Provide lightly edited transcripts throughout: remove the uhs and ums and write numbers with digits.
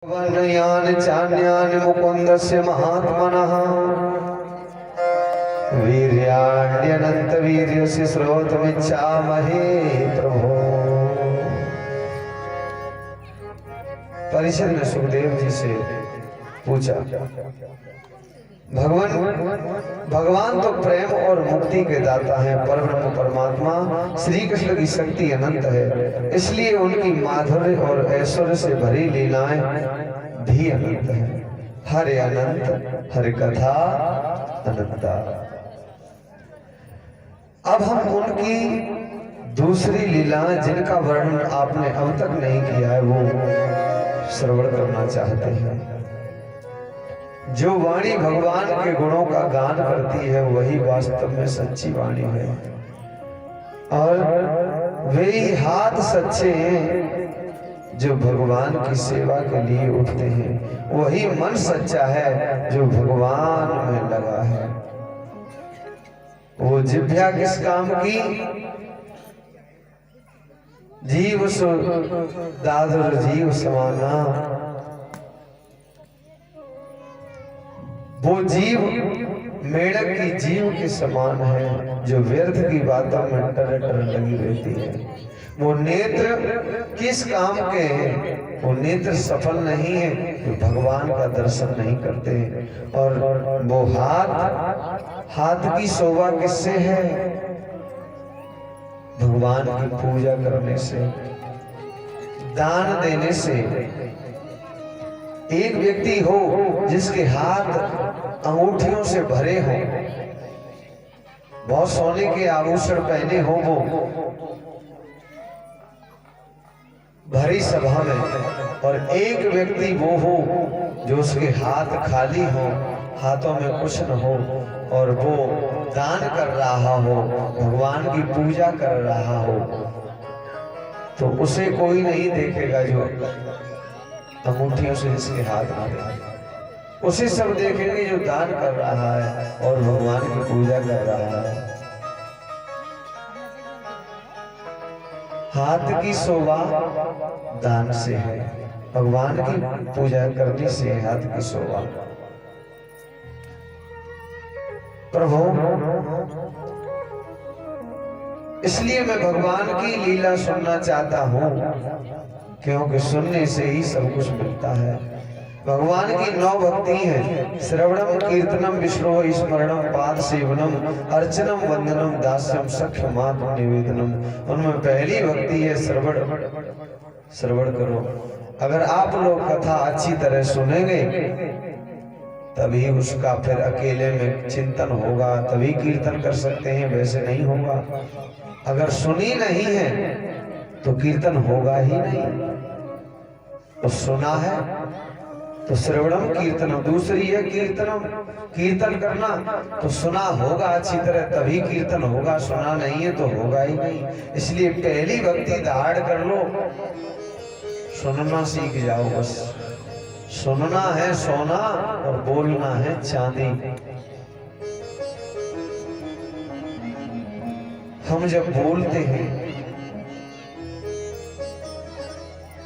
वर्णयानि चान्यानि मुकुन्दस्य महात्मनः वीर्याण्यनन्तवीर्यस्य श्रोतुमिच्छामहे प्रभो। परिषद ने सुखदेव जी से पूछा, भगवान तो प्रेम और मुक्ति के दाता हैं। परब्रह्म परमात्मा श्री कृष्ण की शक्ति अनंत है, इसलिए उनकी माधुर्य और ऐश्वर्य से भरी लीलाएं भी अनंत है। हरे अनंत, हरि कथा अनंता। अब हम उनकी दूसरी लीलाएं जिनका वर्णन आपने अब तक नहीं किया है वो श्रवण करना चाहते हैं। जो वाणी भगवान के गुणों का गान करती है वही वास्तव में सच्ची वाणी है, और वे ही हाथ सच्चे हैं जो भगवान की सेवा के लिए उठते हैं। वही मन सच्चा है जो भगवान में लगा है। वो जिह्वा किस काम की? जीव सो दादुर जीव समाना। वो जीव मेढक की जीव के समान है जो व्यर्थ की बातों में टर टर लगी रहती है। वो नेत्र किस काम के हैं? वो नेत्र सफल नहीं है जो भगवान का दर्शन नहीं करते। और वो हाथ की शोभा किससे है? भगवान की पूजा करने से, दान देने से। एक व्यक्ति हो जिसके हाथ अंगूठियों से भरे हो, बहुत सोने के आभूषण पहने हो, वो भरी सभा में, और एक व्यक्ति वो हो जो उसके हाथ खाली हो, हाथों में कुछ न हो, और वो दान कर रहा हो, भगवान की पूजा कर रहा हो, तो उसे कोई नहीं देखेगा। जो अंगूठियों से जिसके हाथ भरे, उसे सब देखेंगे जो दान कर रहा है और भगवान की पूजा कर रहा है। हाथ की शोभा दान से है, भगवान की पूजा करने से हाथ की शोभा। प्रभु, इसलिए मैं भगवान की लीला सुनना चाहता हूँ, क्योंकि सुनने से ही सब कुछ मिलता है। भगवान की 9 भक्ति हैं। श्रवणम कीर्तनम विष्णु स्मरणम पाद सेवनम अर्चनम वंदनम दास्यम सख्यमात निवेदनम। उनमें पहली भक्ति है श्रवण करो। अगर आप लोग कथा अच्छी तरह सुनेंगे तभी उसका फिर अकेले में चिंतन होगा, तभी कीर्तन कर सकते हैं, वैसे नहीं होगा। अगर सुनी नहीं है तो कीर्तन होगा ही नहीं। तो सुना है तो श्रवणम कीर्तनम, दूसरी है कीर्तनम, कीर्तन करना। तो सुना होगा अच्छी तरह तभी कीर्तन होगा, सुना नहीं है तो होगा ही नहीं। इसलिए पहली भक्ति दाढ़ कर लो, सुनना सीख जाओ। बस सुनना है सोना और बोलना है चांदी। हम जब बोलते हैं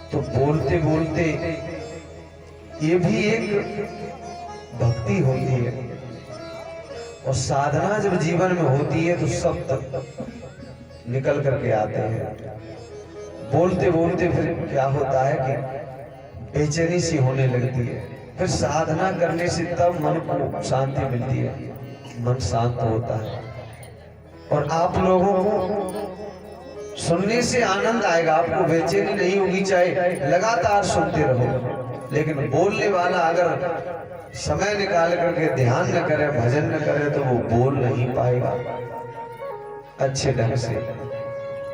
तो बोलते बोलते ये भी एक भक्ति होती है, और साधना जब जीवन में होती है तो सब तक निकल करके आते हैं। बोलते बोलते फिर क्या होता है कि बेचैनी सी होने लगती है। फिर साधना करने से तब मन को शांति मिलती है, मन शांत होता है। और आप लोगों को सुनने से आनंद आएगा, आपको बेचैनी नहीं होगी, चाहे लगातार सुनते रहो। लेकिन बोलने वाला अगर समय निकाल करके ध्यान न करे, भजन न करे, तो वो बोल नहीं पाएगा अच्छे ढंग से।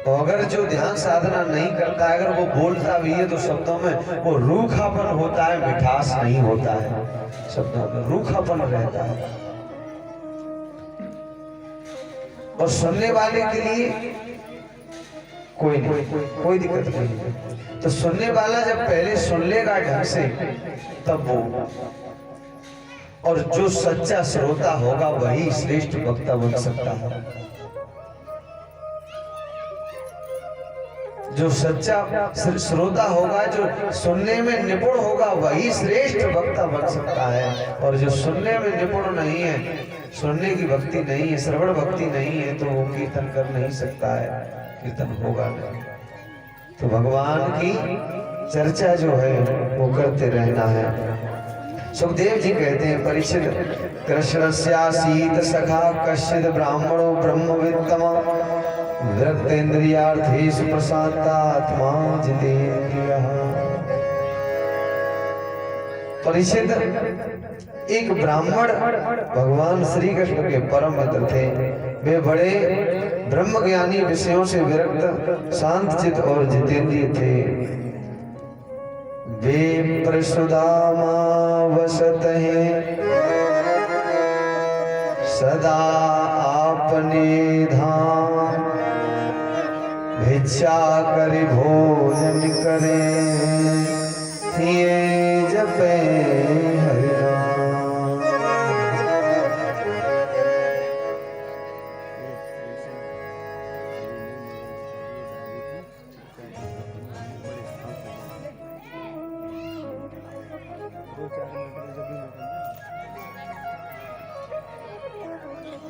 और अगर जो ध्यान साधना नहीं करता है, अगर वो बोलता भी है तो शब्दों में वो रूखापन होता है, मिठास नहीं होता है। शब्दों में रूखापन रहता है। और सुनने वाले के लिए कोई दिक्कत नहीं। तो सुनने वाला जब पहले सुन लेगा ढंग से तब वो, और जो सच्चा श्रोता होगा वही श्रेष्ठ वक्ता बन सकता है। जो सच्चा श्रोता होगा, जो सुनने में निपुण होगा, वही श्रेष्ठ वक्ता बन सकता है। और जो सुनने में निपुण नहीं है, सुनने की भक्ति नहीं है, श्रवण भक्ति नहीं है, तो वो कीर्तन कर नहीं सकता है, कीर्तन होगा नहीं। तो भगवान की चर्चा जो है वो करते रहना है। सुखदेव जी कहते हैं, परीक्षित कृष्णस्यासीत सखा कश्चित् ब्राह्मणो ब्रह्मवित्तम विरक्तेन्द्रियार्थेषु प्रशांतात्मा जितेन्द्रियः। परीक्षित, एक ब्राह्मण भगवान श्री कृष्ण के परम मित्र थे। वे बड़े ब्रह्मज्ञानी, विषयों से विरक्त, शांत चित और जितेंद्रिय थे। वे प्रसुदामा वसत हैं सदा आपने धाम, भिक्षा कर भोजन करे, ये जपे हरि नाम।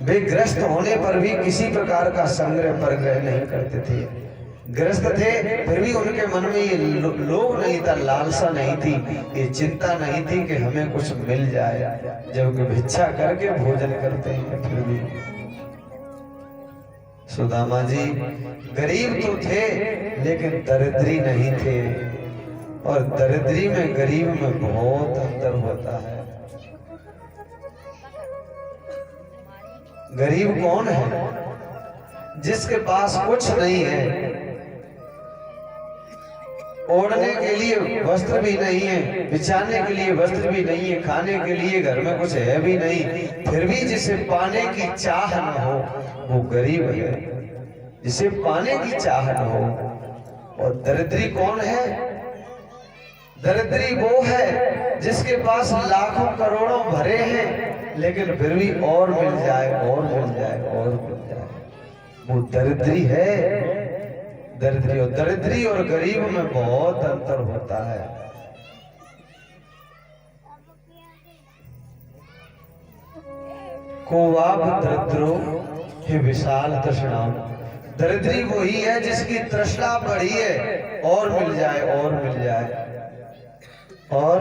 वे ग्रस्त होने पर भी किसी प्रकार का संग्रह परग्रह नहीं करते थे। ग्रस्त थे फिर भी उनके मन में ये लोभ नहीं था, लालसा नहीं थी, ये चिंता नहीं थी कि हमें कुछ मिल जाए। जबकि भिक्षा करके भोजन करते हैं फिर भी। सुदामा जी गरीब तो थे लेकिन दरिद्री नहीं थे, और दरिद्री में गरीब में बहुत अंतर होता है। गरीब कौन है? जिसके पास कुछ नहीं है, ओढ़ने के लिए वस्त्र भी नहीं है, बिछाने के लिए वस्त्र भी नहीं है, खाने के लिए घर में कुछ है भी नहीं, फिर भी जिसे पाने की चाह न हो वो गरीब है, जिसे पाने की चाह न हो। और दरिद्री कौन है? दरिद्री वो है जिसके पास लाखों करोड़ों भरे हैं लेकिन फिर भी और मिल जाए, और मिल जाए, और मिल जाए, वो दरिद्री है। दरिद्री और गरीब में बहुत अंतर होता है। कोवाब दरिद्रो हे विशाल तृष्णा। दरिद्री वही है जिसकी तृष्णा बढ़ी है, और मिल जाए, और मिल जाए। और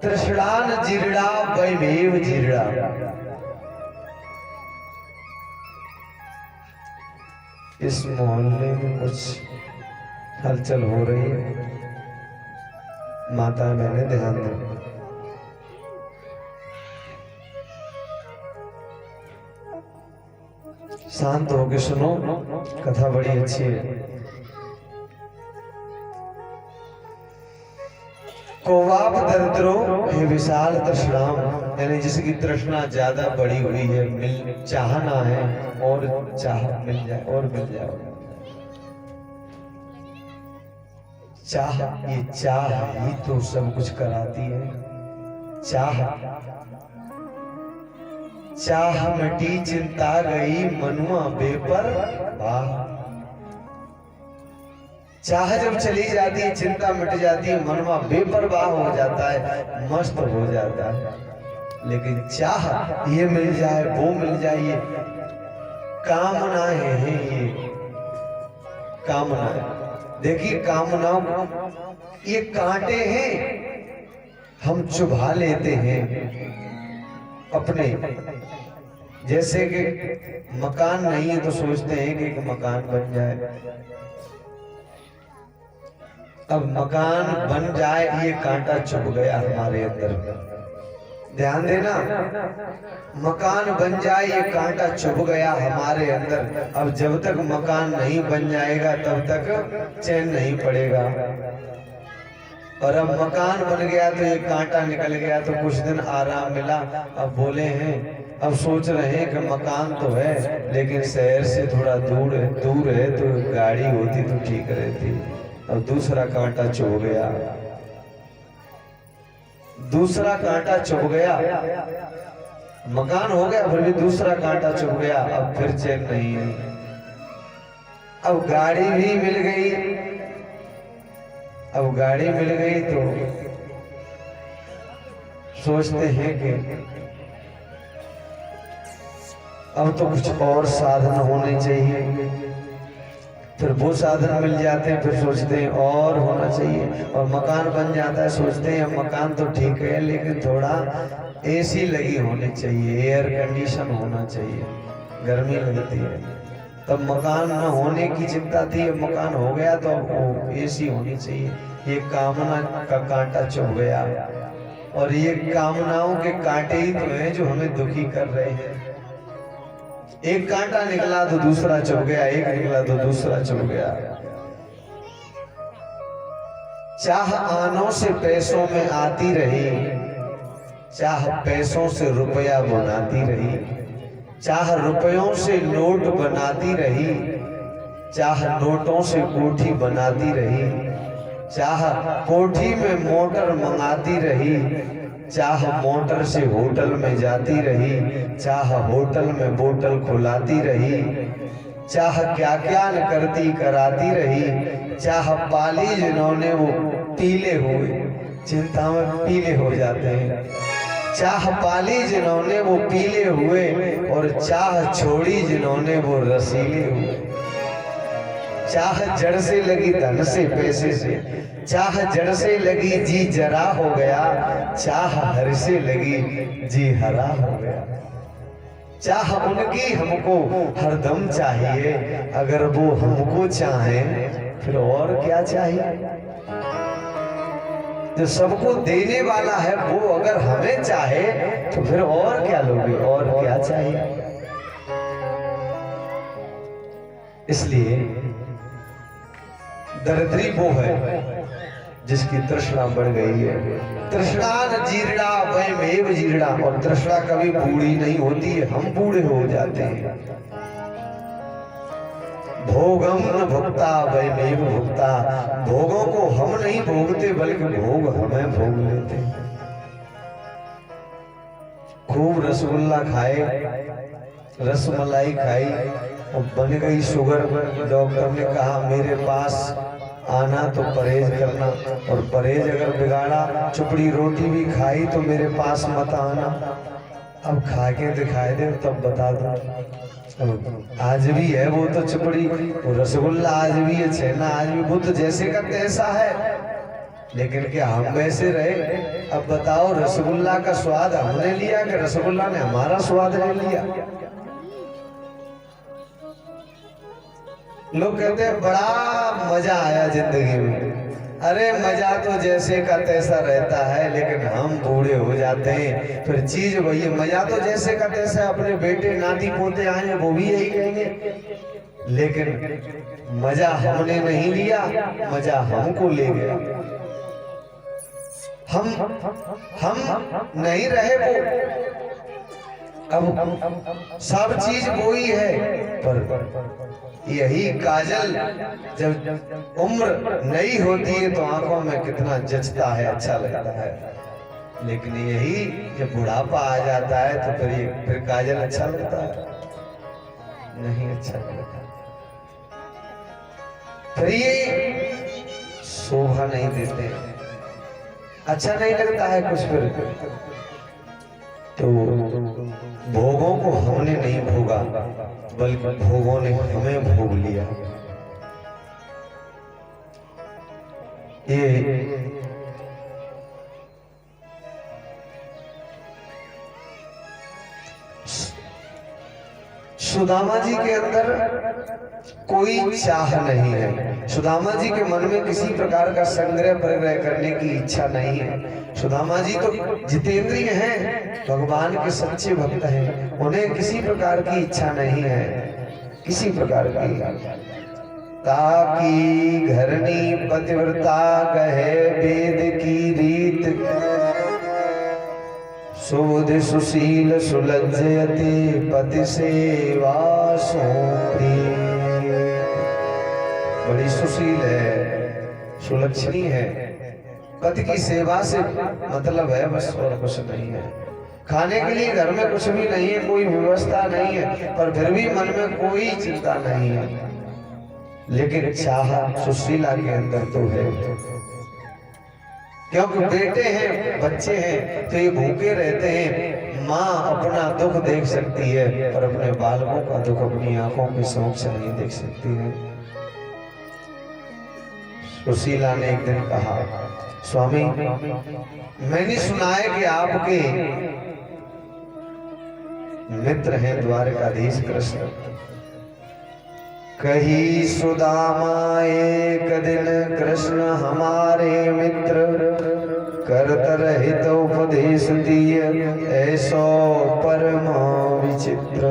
तृष्णान जीर्णा वैमेव जीर्णा। इस मोहल्ले में कुछ हलचल हो रही है, माता मैंने ध्यान दो। शांत होके सुनो, कथा बड़ी अच्छी है। कोवाब दरिद्रो हे विशाल तृष्णाम, यानी जिसकी तृष्णा ज्यादा बढ़ी हुई है, मिल चाहना है, और चाह मिल जाए, और मिल जाए। चाह, ये चाह ही तो सब कुछ कराती है। चाह, चाह मिटी चिंता गई मनुआ बेपर वाह। चाह जब चली जाती है, चिंता मिट जाती है, मनवा बेपरवाह हो जाता है, मस्त हो जाता है। लेकिन चाह ये मिल जाए, वो मिल जाए, ये कामनाएं हैं, ये कामनाएं। देखिए कामनाओं, ये कांटे हैं, हम चुभा लेते हैं अपने। जैसे कि मकान नहीं है तो सोचते हैं कि एक मकान बन जाए। अब मकान बन जाए, ये कांटा चुभ गया हमारे अंदर। ध्यान देना, मकान बन जाए, ये कांटा चुभ गया हमारे अंदर। अब जब तक मकान नहीं बन जाएगा तब तक चैन नहीं पड़ेगा। और अब मकान बन गया तो ये कांटा निकल गया तो कुछ दिन आराम मिला। अब बोले हैं, अब सोच रहे हैं कि मकान तो है लेकिन शहर से थोड़ा दूर है तो गाड़ी होती तो ठीक रहती। अब दूसरा कांटा चुभ गया, दूसरा कांटा चुभ गया, मकान हो गया फिर भी दूसरा कांटा चुभ गया। अब फिर चैन नहीं है। अब गाड़ी भी मिल गई, अब गाड़ी मिल गई तो सोचते हैं कि अब तो कुछ और साधन होने चाहिए, फिर वो साधन मिल जाते हैं, फिर सोचते हैं और होना चाहिए, और मकान बन जाता है, सोचते हैं मकान तो ठीक है लेकिन थोड़ा एसी लगी होनी चाहिए, एयर कंडीशन होना चाहिए, गर्मी लगती है। तब मकान न होने की चिंता थी, अब मकान हो गया तो वो एसी होनी चाहिए। ये कामना का कांटा चुभ गया, और ये कामनाओं के कांटे ही तो हैं जो हमें दुखी कर रहे हैं। एक कांटा निकला तो दूसरा चुभ गया, एक निकला तो दूसरा चुभ गया। चाह आनों से पैसों में आती रही, चाह पैसों से रुपया बनाती रही, चाह रुपयों से नोट बनाती रही, चाह नोटों से कोठी बनाती रही, चाह कोठी में मोटर मंगाती रही, चाह मोटर से होटल में जाती रही, चाह होटल में बोतल खुलाती रही, चाह क्या क्या न करती कराती रही, चाह पाली जिन्होंने वो पीले हुए, चिंता में पीले हो जाते हैं, चाह पाली जिन्होंने वो पीले हुए, और चाह छोड़ी जिन्होंने वो रसीले हुए। चाह जड़ से लगी धन से पैसे से, चाह जड़ से लगी जी जरा हो गया, चाह हर से लगी जी हरा हो गया। चाह उनकी हमको हरदम चाहिए, अगर वो हमको चाहें फिर और क्या चाहिए। जो सबको देने वाला है वो अगर हमें चाहे तो फिर और क्या लोगे, और क्या चाहिए। इसलिए दरिद्री वो है जिसकी तृष्णा बढ़ गई है। तृष्णा न जीर्णा वयमेव जीर्णा, और तृष्णा कभी बूढ़ी नहीं होती है, हम बूढ़े हो जाते हैं। भोगम न भुक्ता वयमेव भुक्ता, भोगों को हम नहीं भोगते बल्कि भोग हमें भोग लेते हैं। खूब रसगुल्ला खाए, रसमलाई खाई और बन गई शुगर। डॉक्टर ने कहा मेरे पास आना तो परहेज करना, और परहेज अगर बिगाड़ा, चुपड़ी रोटी भी खाई तो मेरे पास मत आना। अब खा के दिखाई दे तब बता दो। आज भी है वो तो चुपड़ी, वो रसगुल्ला आज भी है, छेना आज भी, वो तो जैसे का तैसा है, लेकिन क्या हम वैसे रहे। अब बताओ रसगुल्ला का स्वाद हमने लिया कि रसगुल्ला ने हमारा स्वाद ले लिया। लोग कहते हैं बड़ा मजा आया जिंदगी में। अरे मजा तो जैसे का तैसा रहता है, लेकिन हम बूढ़े हो जाते हैं फिर चीज वही है। मजा तो जैसे का तैसा, अपने बेटे नाती पोते आए वो भी यही कहेंगे, लेकिन मजा हमने नहीं लिया, मजा हमको ले गया। हम नहीं रहे वो। अब सब चीज वो ही है, पर यही काजल जब उम्र नई होती है तो आंखों में कितना जचता है, अच्छा लगता है। लेकिन यही जब बुढ़ापा आ जाता है तो फिर काजल अच्छा लगता है नहीं, अच्छा लगता, फिर ये शोभा नहीं देते, अच्छा नहीं लगता है कुछ। फिर तो भोगों को हमने नहीं भोगा बल्कि भोगों ने हमें भोग लिया। ये सुदामा जी के अंदर कोई चाह नहीं है। सुदामा जी के मन में किसी प्रकार का संग्रह परिग्रह करने की इच्छा नहीं है। सुदामा जी तो जितेंद्रिय हैं, भगवान के सच्चे भक्त हैं, उन्हें किसी प्रकार की इच्छा नहीं है, किसी प्रकार की। ताकि घरनी पतिव्रता कहे वेद की रीत, शोध सुशील सुलज्जयते पति सेवा सोप्री। बड़ी सुशील है, सुलक्षणी है, पति की सेवा से मतलब है बस, और कुछ नहीं है। खाने के लिए घर में कुछ भी नहीं है, कोई व्यवस्था नहीं है, पर फिर भी मन में कोई चिंता नहीं है, लेकिन चाह सुशीला के अंदर तो है। क्योंकि बेटे हैं, बच्चे हैं, तो ये भूखे रहते हैं। माँ अपना दुख देख सकती है पर अपने बालकों का दुख अपनी आंखों के समक्ष नहीं देख सकती है। सुशीला ने एक दिन कहा, स्वामी मैंने सुना है कि आपके मित्र हैं द्वारकाधीश कृष्ण। कही सुदामा एक दिन कृष्ण हमारे मित्र, करत रहित उपदेश दिय ऐसो परम विचित्र।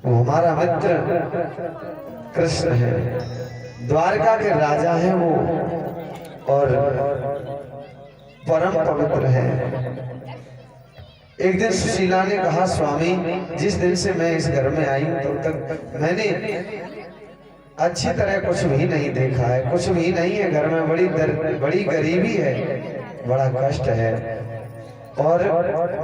वो हमारा मित्र कृष्ण है, द्वारका के राजा हैं वो, और परम पवित्र हैं। एक दिन सुशीला ने कहा, स्वामी जिस दिन से मैं इस घर में आई हूं तब तक मैंने अच्छी तरह कुछ भी नहीं देखा है, कुछ भी नहीं है घर में, बड़ी गरीबी है, बड़ा कष्ट है, और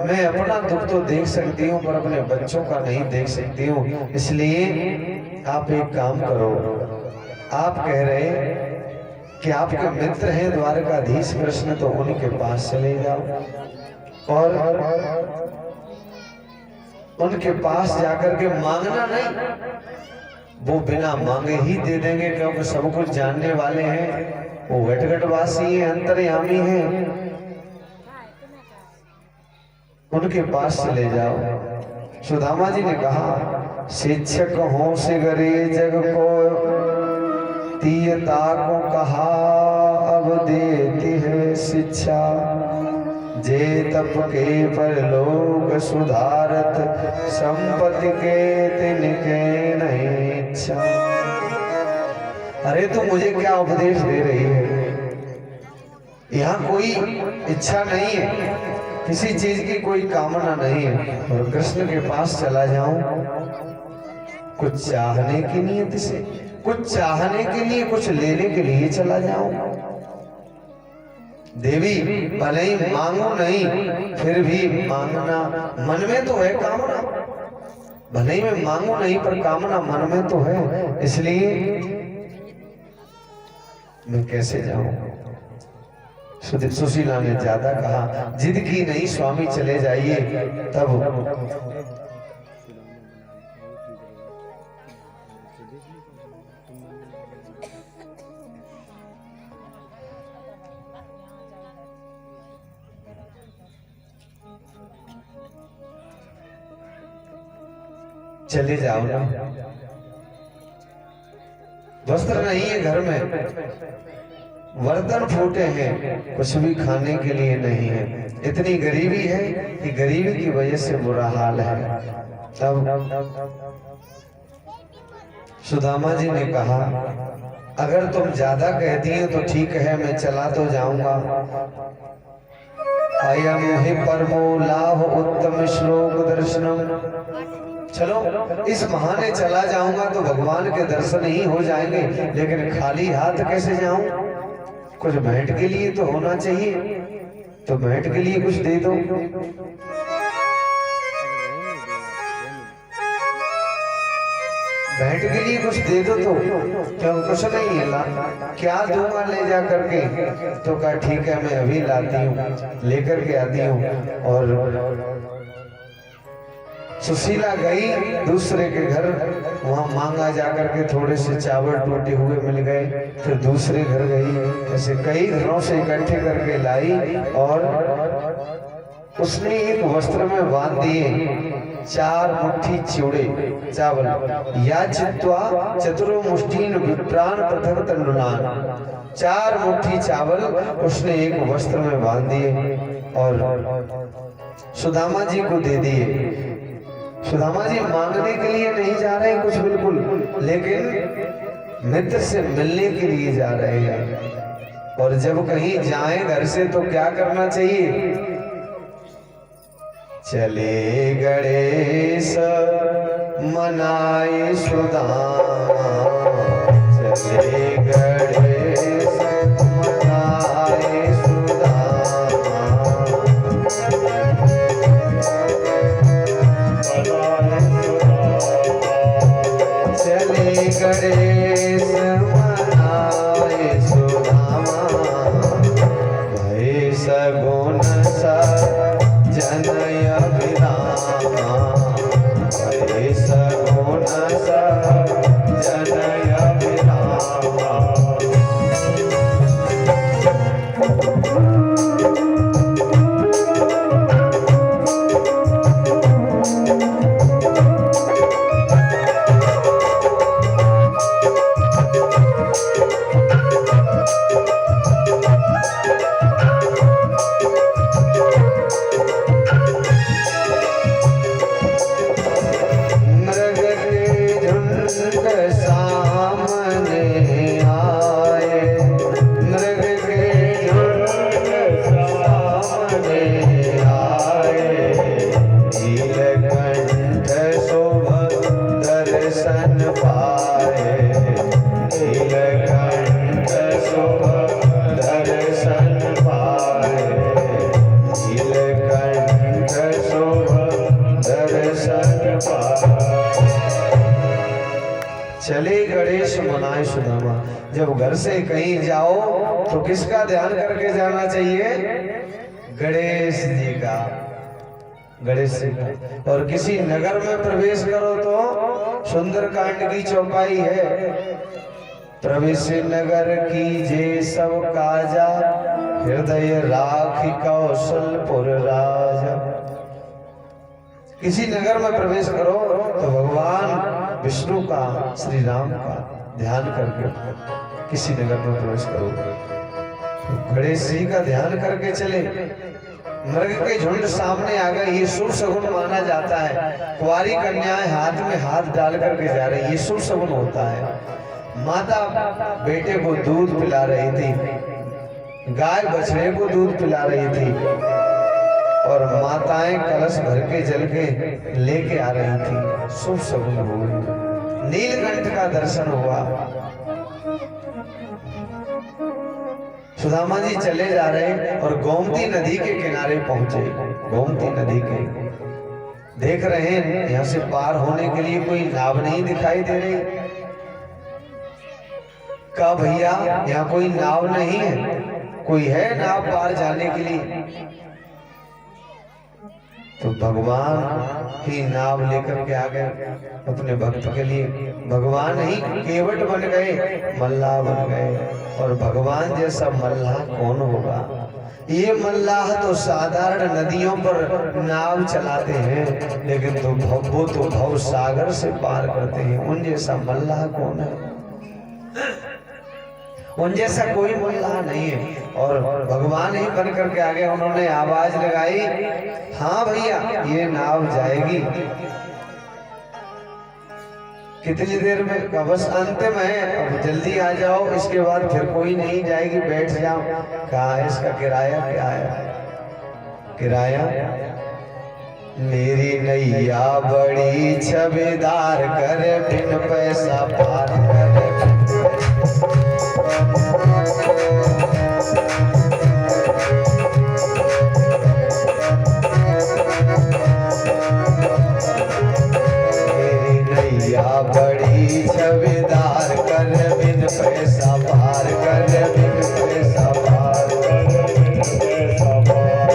मैं अपना दुख तो देख सकती हूँ पर अपने बच्चों का नहीं देख सकती हूँ। इसलिए आप एक काम करो, आप कह रहे कि आपके मित्र हैं द्वारकाधीश कृष्ण, तो उनके पास चले जाओ और उनके पास जाकर के मांगना नहीं, वो बिना मांगे ही दे देंगे, क्योंकि सब कुछ जानने वाले हैं, वो घटघटवासी हैं, अंतर्यामी हैं। उनके पास चले जाओ। सुदामा जी ने कहा, शिक्षक हो से गरे जग को तीयता को कहा, अब देती है शिक्षा जे तप के पर लोग सुधारत, संपत्ति के तिनके नहीं इच्छा। अरे तू मुझे क्या उपदेश दे रही है? यहाँ कोई इच्छा नहीं है, किसी चीज की कोई कामना नहीं है, और कृष्ण के पास चला जाऊं कुछ चाहने की नीयत से, कुछ चाहने के लिए, कुछ लेने के लिए चला जाऊं। देवी भले ही मांगो नहीं, फिर भी मांगना मन में तो है, कामना भले ही मैं मांगू नहीं पर कामना मन में तो है, इसलिए मैं कैसे जाऊं? सुशीला ने ज्यादा कहा, जिद की नहीं स्वामी चले जाइए। तब चले जाओ ना, वस्त्र नहीं है घर में, बर्तन फूटे हैं, कुछ भी खाने के लिए नहीं है, इतनी गरीबी है कि गरीबी की वजह से बुरा हाल है। तब सुदामा जी ने कहा, अगर तुम ज्यादा कहती हैं तो ठीक है, मैं चला तो जाऊंगा। अयम हि परमो लाभ उत्तम श्लोक दर्शनम। चलो इस बहाने चला जाऊंगा तो भगवान के दर्शन ही हो जाएंगे, लेकिन खाली हाथ कैसे जाऊं? कुछ भेंट के लिए तो होना चाहिए, तो भेंट के लिए कुछ दे दो। भेंट के लिए कुछ दे दो, तो क्या कुछ नहीं है ला, क्या दूंगा ले जा करके? तो कहा ठीक है, मैं अभी लाती हूँ, लेकर के आती हूँ। और सुशीला गई दूसरे के घर, वहां मांगा जाकर के थोड़े से चावल टूटे हुए मिल गए, फिर दूसरे घर गई, ऐसे कई घरों से इकट्ठे करके लाई, और उसने एक वस्त्र में बांध दिए 4 मुट्ठी चिवड़े चावल, या चित्वा चतुरो मुष्टीन विप्रान पृथक तंडुलान। 4 मुट्ठी चावल उसने एक वस्त्र में बांध दिए और सुदामा जी को दे दिए। सुदामा जी मांगने के लिए नहीं जा रहे कुछ बिल्कुल, लेकिन मित्र से मिलने के लिए जा रहे हैं। और जब कहीं जाएं घर से तो क्या करना चाहिए? चले गणेश मनाए सुदामा, चले गणेश मनाए सुदामा, चले गणेश मनाए सुदामा, सगुण सजनय अभिरामा, हरे सगुण सजनय अभिरामा। चले गणेश मनाए सुदामा। जब घर से कहीं जाओ तो किसका ध्यान करके जाना चाहिए? गणेश जी का, गणेश जी का। और किसी नगर में प्रवेश करो तो सुंदरकांड की चौपाई है, प्रवेश नगर की जे सब काजा, हृदय राखी कौशलपुर राजा। किसी नगर में प्रवेश करो तो भगवान विष्णु का, श्री राम का ध्यान करके किसी नगर में प्रवेश करो तो गणेश जी का ध्यान करके चले। मृग के झुंड सामने आ गए, ये शुभ शगुन माना जाता है। कुंवारी कन्याएं हाथ में हाथ डाल करके जा रही, ये शुभ शगुन होता है। माता बेटे को दूध पिला रही थी, गाय बछड़े को दूध पिला रही थी, और माताएं कलश भर के जल के लेके आ रही थी। शुभ शगुन हो गई। नीलकंठ का दर्शन हुआ। सुदामा जी चले जा रहे और गोमती नदी के किनारे पहुंचे। गोमती नदी के देख रहे हैं, यहाँ से पार होने के लिए कोई नाव नहीं दिखाई दे रही। कहा भैया यहाँ कोई नाव नहीं है, कोई है नाव पार जाने के लिए? तो भगवान ही नाव लेकर के आ गए अपने भक्त के लिए। भगवान ही केवट बन गए, मल्लाह बन गए। और भगवान जैसा मल्लाह कौन होगा? ये मल्लाह तो साधारण नदियों पर नाव चलाते हैं, लेकिन तो वो तो भव सागर से पार करते हैं। उन जैसा मल्लाह कौन है? उन जैसा कोई मल्लाह नहीं है। और भगवान ही बन करके आगे उन्होंने आवाज लगाई, हाँ भैया ये नाव जाएगी। कितनी देर में? बस अंतिम है, अब जल्दी आ जाओ, इसके बाद फिर कोई नहीं जाएगी, बैठ जाओ। कहा है इसका किराया क्या है? किराया मेरी नैया बड़ी छबेदार कर, बिन पैसा पार कर। बड़ी छबेदार कर, बिन पैसा पार कर, बिन पैसा पार कर, बिन पैसा पार।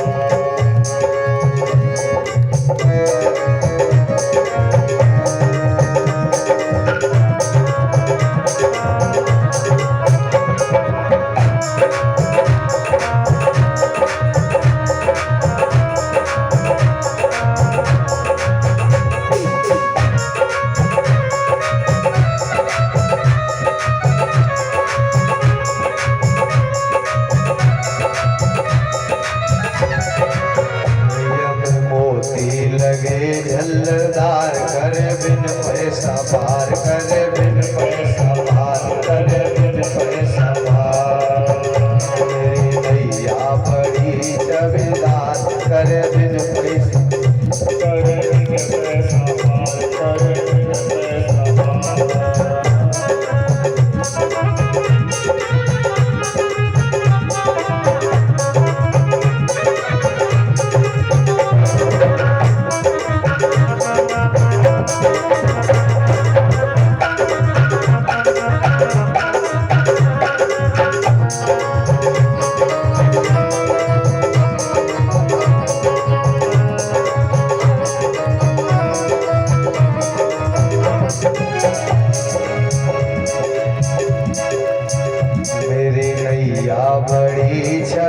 झलदार कर, बिन पैसा पार कर, बिन पैसा पार कर, बिन पैसा पार। मेरी नैया बड़ी छबेदार कर, बिन पैसा कर, बिन पैसा पार कर, बिन पैसा पार।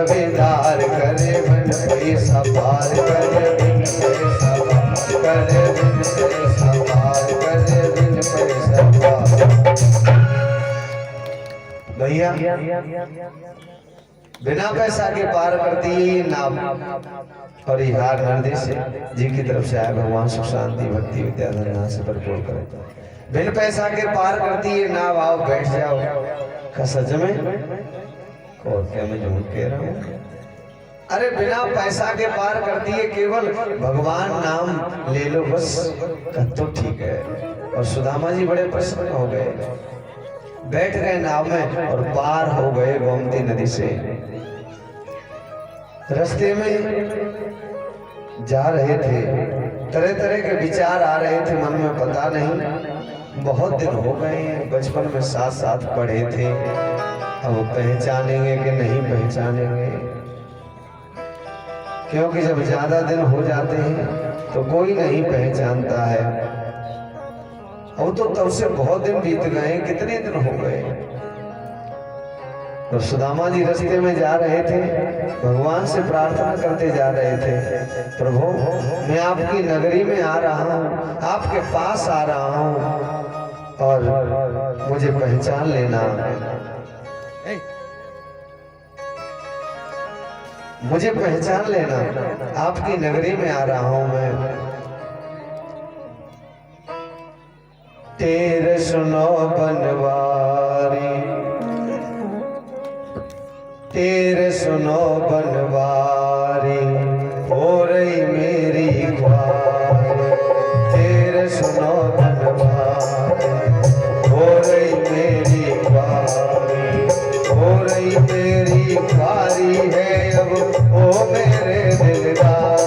रविदार करे बिन पैसा पार करे बिन पैसा पार करे बिन पैसा पार करे बिन पैसा पार। भैया बिना पैसा के पार करती है नाव। और हार हृदय से जी की तरफ से आए भगवान सुख शांति भक्ति विद्याधन से भरपूर करे। बिन पैसा के पार करती है नाव, आओ बैठ जाओ। का सच में और क्या मैं झूठ कह रहा हूँ? अरे बिना पैसा के पार करती है, केवल भगवान नाम ले लो बस, तो ठीक है। और सुदामा जी बड़े प्रसन्न हो गए, बैठ गए नाव में और पार हो गए गोमती नदी से। रास्ते में जा रहे थे, तरह तरह के विचार आ रहे थे मन में, पता नहीं बहुत दिन हो गए, बचपन में साथ साथ पढ़े थे, अब पहचानेंगे कि नहीं पहचानेंगे। क्योंकि जब ज्यादा दिन हो जाते हैं तो कोई नहीं पहचानता है। अब तो तब से बहुत दिन बीत गए, कितने दिन हो गए। और सुदामा जी रास्ते में जा रहे थे, भगवान से प्रार्थना करते जा रहे थे, प्रभु मैं आपकी नगरी में आ रहा हूँ, आपके पास आ रहा हूँ और मुझे पहचान लेना, मुझे पहचान लेना, आपकी नगरी में आ रहा हूँ मैं। तेरे सुनो बनवारी, तेरे सुनो बनवारी, हो रही मेरी ख्वारी। तेरे सुनो बनवारी, हो रही मेरी ख्वारी, हो रही मेरी ख्वारी है अब ओ मेरे दिलदार।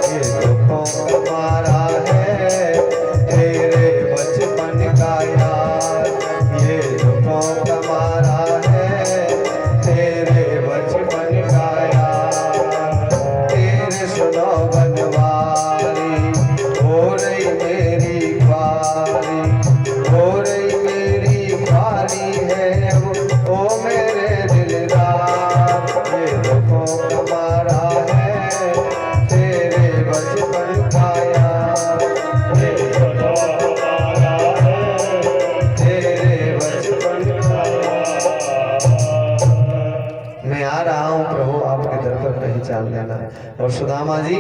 ये दुखों का मारा है तेरे बचपन का यार, ये दुखों का मारा है तेरे बचपन का यार। तेरे सुनो बनवारी, हो रही मेरी ख्वारी, हो रही मेरी ख्वारी है अब ओ मेरे दिलदार। ये दुखों का मारा है तेरे बचपन का यार, ये दुखों का मारा है तेरे बचपन का यार। मैं आ रहा हूँ प्रभु, आपके दर पर पहचान लेना। और सुदामा जी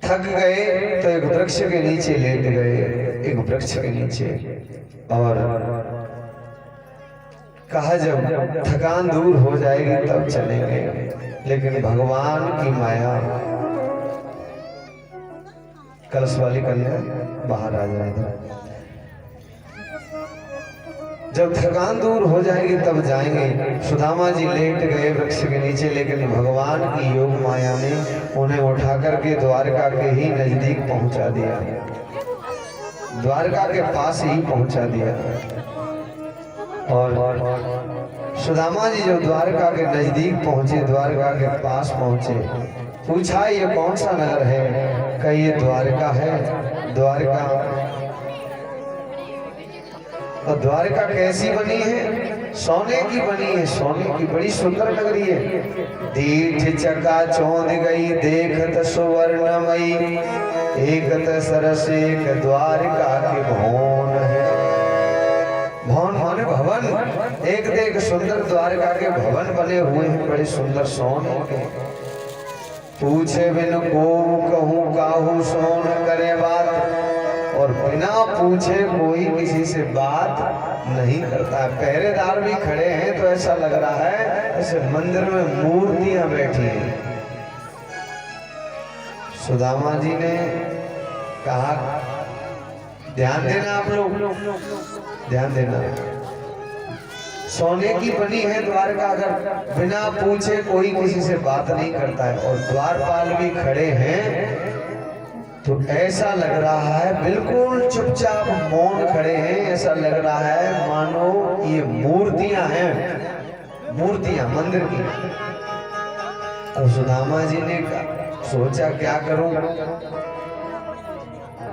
थक गए तो एक वृक्ष के नीचे लेट गए, एक वृक्ष के नीचे, और कहा जब थकान दूर हो जाएगी तब चलेंगे। लेकिन भगवान की माया, कलश वाली कन्या बाहर आ जाएगा, जब थकान दूर हो जाएगी तब जाएंगे। सुदामा जी लेट गए वृक्ष के नीचे, लेकिन भगवान की योग माया ने उन्हें उठा करके द्वारका के ही नजदीक पहुंचा दिया, द्वारका के पास ही पहुंचा दिया। और सुदामा जी जब द्वारका के नजदीक पहुंचे, द्वारका के पास पहुंचे, पूछा ये कौन सा नगर है? कहा ये द्वारका है। द्वारका, और द्वारका कैसी बनी है? सोने की बनी है, सोने की, बड़ी सुंदर नगरी है। दीठ चका चौंध गई देखत सुवर्णमयी, एकत सरस एक द्वारका के भवन है। भवन माने भवन, एक देख सुंदर द्वारका के भवन बने हुए हैं, बड़े सुंदर सोने के। पूछे बिन को कहूँ काहू सोन करे बात, और बिना पूछे कोई किसी से बात नहीं करता। पहरेदार भी खड़े हैं तो ऐसा लग रहा है ऐसे मंदिर में मूर्तियां बैठी हैं। सुदामा जी ने कहा ध्यान देना आप लोग, ध्यान देना, सोने की बनी है द्वारका, अगर बिना पूछे कोई किसी से बात नहीं करता है, और द्वारपाल भी खड़े हैं, तो ऐसा लग रहा है बिल्कुल चुपचाप मौन खड़े हैं, ऐसा लग रहा है मानो ये मूर्तियां हैं, मूर्तियां मंदिर की। अब सुदामा जी ने सोचा क्या करूं,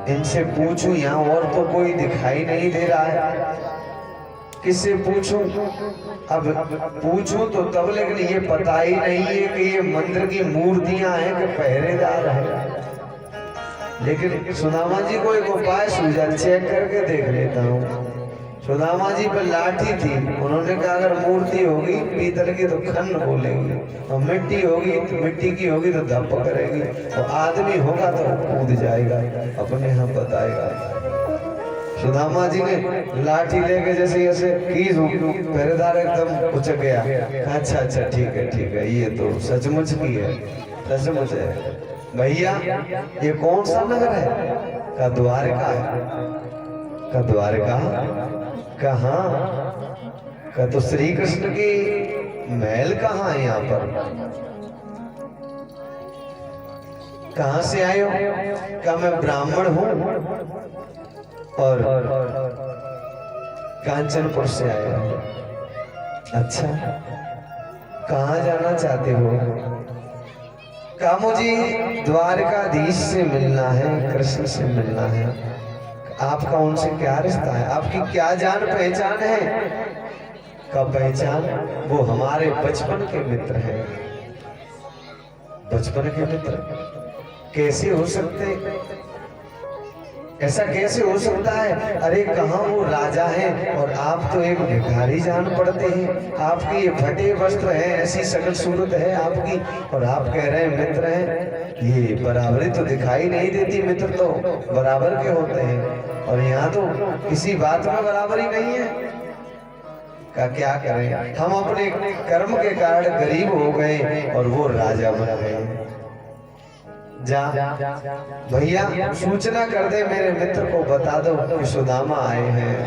इनसे पूछूं, यहाँ और तो कोई दिखाई नहीं दे रहा है। किससे पूछूं? अब पूछूं तो तब, लेकिन ये पता ही नहीं है कि ये मंदिर की मूर्तियां हैं कि पहरेदार है। लेकिन सुदामा जी को एक उपाय सूझा, चेक करके देख लेता हूँ। सुदामा जी पर लाठी थी, उन्होंने कहा अगर मूर्ति होगी पीतल की तो खन बोलेगी, और मिट्टी होगी तो मिट्टी की होगी तो धप करेगी, और आदमी होगा तो कूद जाएगा, अपने यहाँ बताएगा। सुदामा जी ने लाठी लेके जैसे ऐसे की, पहरेदार एकदम उचक गया। अच्छा अच्छा ठीक है, ये तो सचमुच की है, सचमुच है। भैया ये कौन सा नगर है? का द्वारका है। का द्वारका कहाँ? का तो श्री कृष्ण की महल कहाँ है? यहाँ पर कहाँ से आए हो? क्या मैं ब्राह्मण हूँ और कांचनपुर से आया हूँ। अच्छा, कहाँ जाना चाहते हो? क्या मुझे द्वारकाधीश से मिलना है, कृष्ण से मिलना है। आपका उनसे क्या रिश्ता है? आपकी क्या जान पहचान है? का पहचान? वो हमारे बचपन के मित्र हैं। बचपन के मित्र कैसे हो सकते? ऐसा कैसे हो सकता है? अरे कहाँ वो राजा है और आप तो एक भिखारी जान पड़ते हैं। आपके ये फटे वस्त्र हैं, ऐसी शकल सूरत है आपकी, और आप कह रहे हैं मित्र हैं। ये बराबरी तो दिखाई नहीं देती। मित्र तो बराबर के होते हैं, और यहाँ तो किसी बात में बराबरी नहीं है। का क्या करें? हम अपने कर्म के कारण गरीब हो गए और वो राजा बन गए। जा भैया सूचना कर दे, मेरे मित्र को बता दो कि सुदामा आए हैं।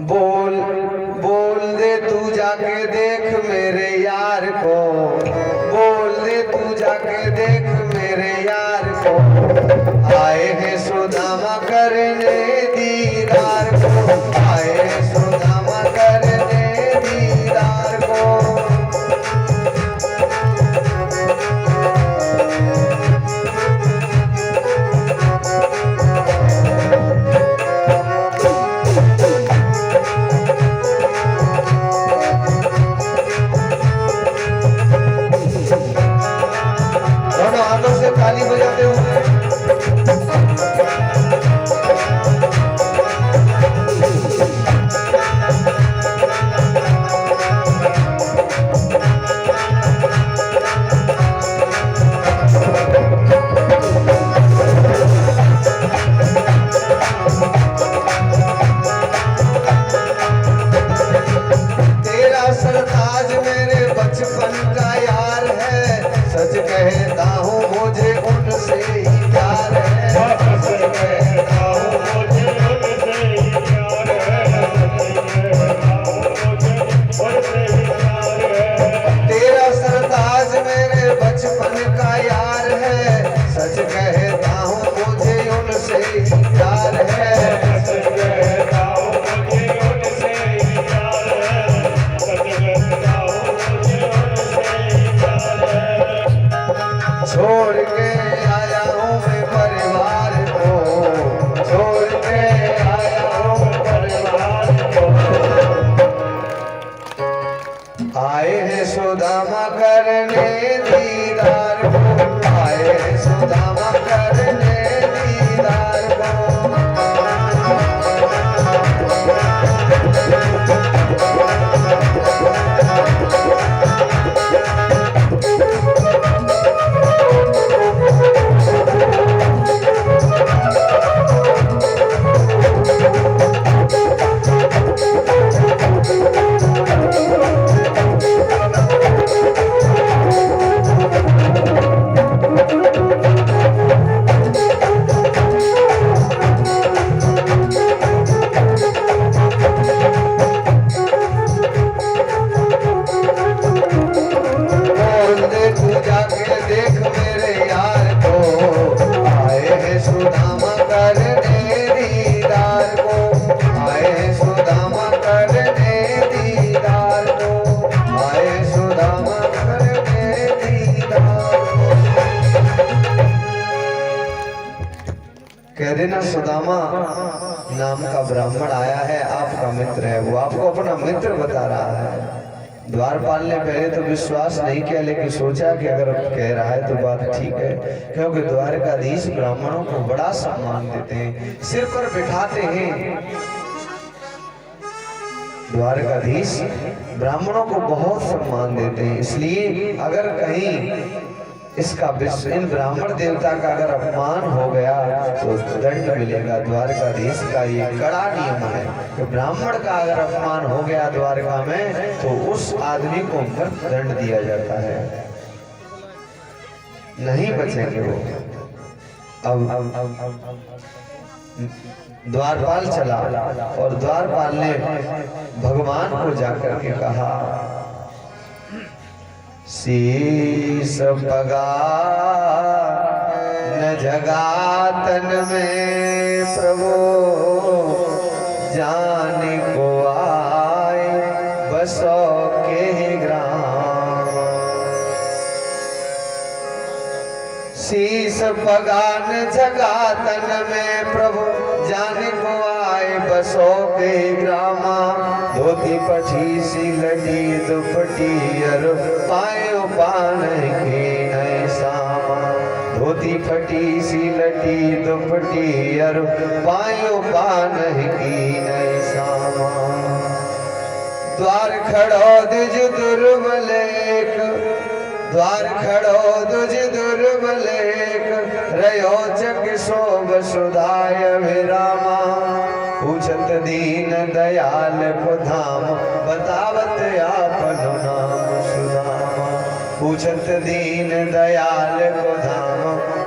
बोल बोल दे तू जाके देख मेरे यार को, बोल दे तू जाके देख मेरे यार को, आए हैं सुदामा करने दीदार को, आए हैं सुदामा करने दीदार को। ताली बजाते हुए तेरा सरताज मेरे बचपन का यार है, सच कहता हूँ मुझे उनसे ही प्यार है, सच कहता हूँ मुझे उनसे ही प्यार है। तेरा सरताज मेरे बचपन का यार है, सच कहता हूँ मुझे उनसे ही प्यार है, सच कहता हूँ मुझे उनसे ही प्यार है, सच कहता हूँ मुझे उनसे ही प्यार है। छोड़ के आया हूँ मैं परिवार को, छोड़ के आया हूँ परिवार को, आए हैं सुदामा करने दीदार को, आए हैं सुदामा करने दीदार को। देना सुदामा नाम का ब्राह्मण आया है, आपका मित्र है, वो आपको अपना मित्र बता रहा है। द्वारपाल ने पहले तो विश्वास नहीं किया, लेकिन सोचा कि अगर कह रहा है तो बात ठीक है, क्योंकि द्वारकाधीश ब्राह्मणों को बड़ा सम्मान देते हैं, सिर पर बिठाते हैं। द्वारकाधीश ब्राह्मणों को बहुत सम्मान देते हैं, इसलिए अगर कहीं इसका इन ब्राह्मण देवता का अगर अपमान हो गया तो दंड मिलेगा। द्वारकाधीश का ये कड़ा नियम है कि ब्राह्मण का अगर अपमान हो गया द्वारका में तो उस आदमी को मृत दंड दिया जाता है, नहीं बचेंगे वो। अब द्वारपाल चला और द्वारपाल ने भगवान को जाकर के कहा, शीस पगा न जगातन में प्रभु जाने को आए बसो के ग्राम। शीस पगा न जगातन में प्रभु जाने को आए बसो के ग्रामा। धोती पठी सी लटी दुपटी अर पायो पान के नए सामा। धोती फटी सी लटी दुपटी अर पायो पान की नए सामा। द्वार खड़ो दुज दुर्बलेक, द्वार खड़ो दुज दुर्बलेक, रयो जग शोभ सुधाय विरामा। पूछत दीन दयाल को धाम, बतावत आपन नाम सुदामा। पूछत दीन दयाल को धाम,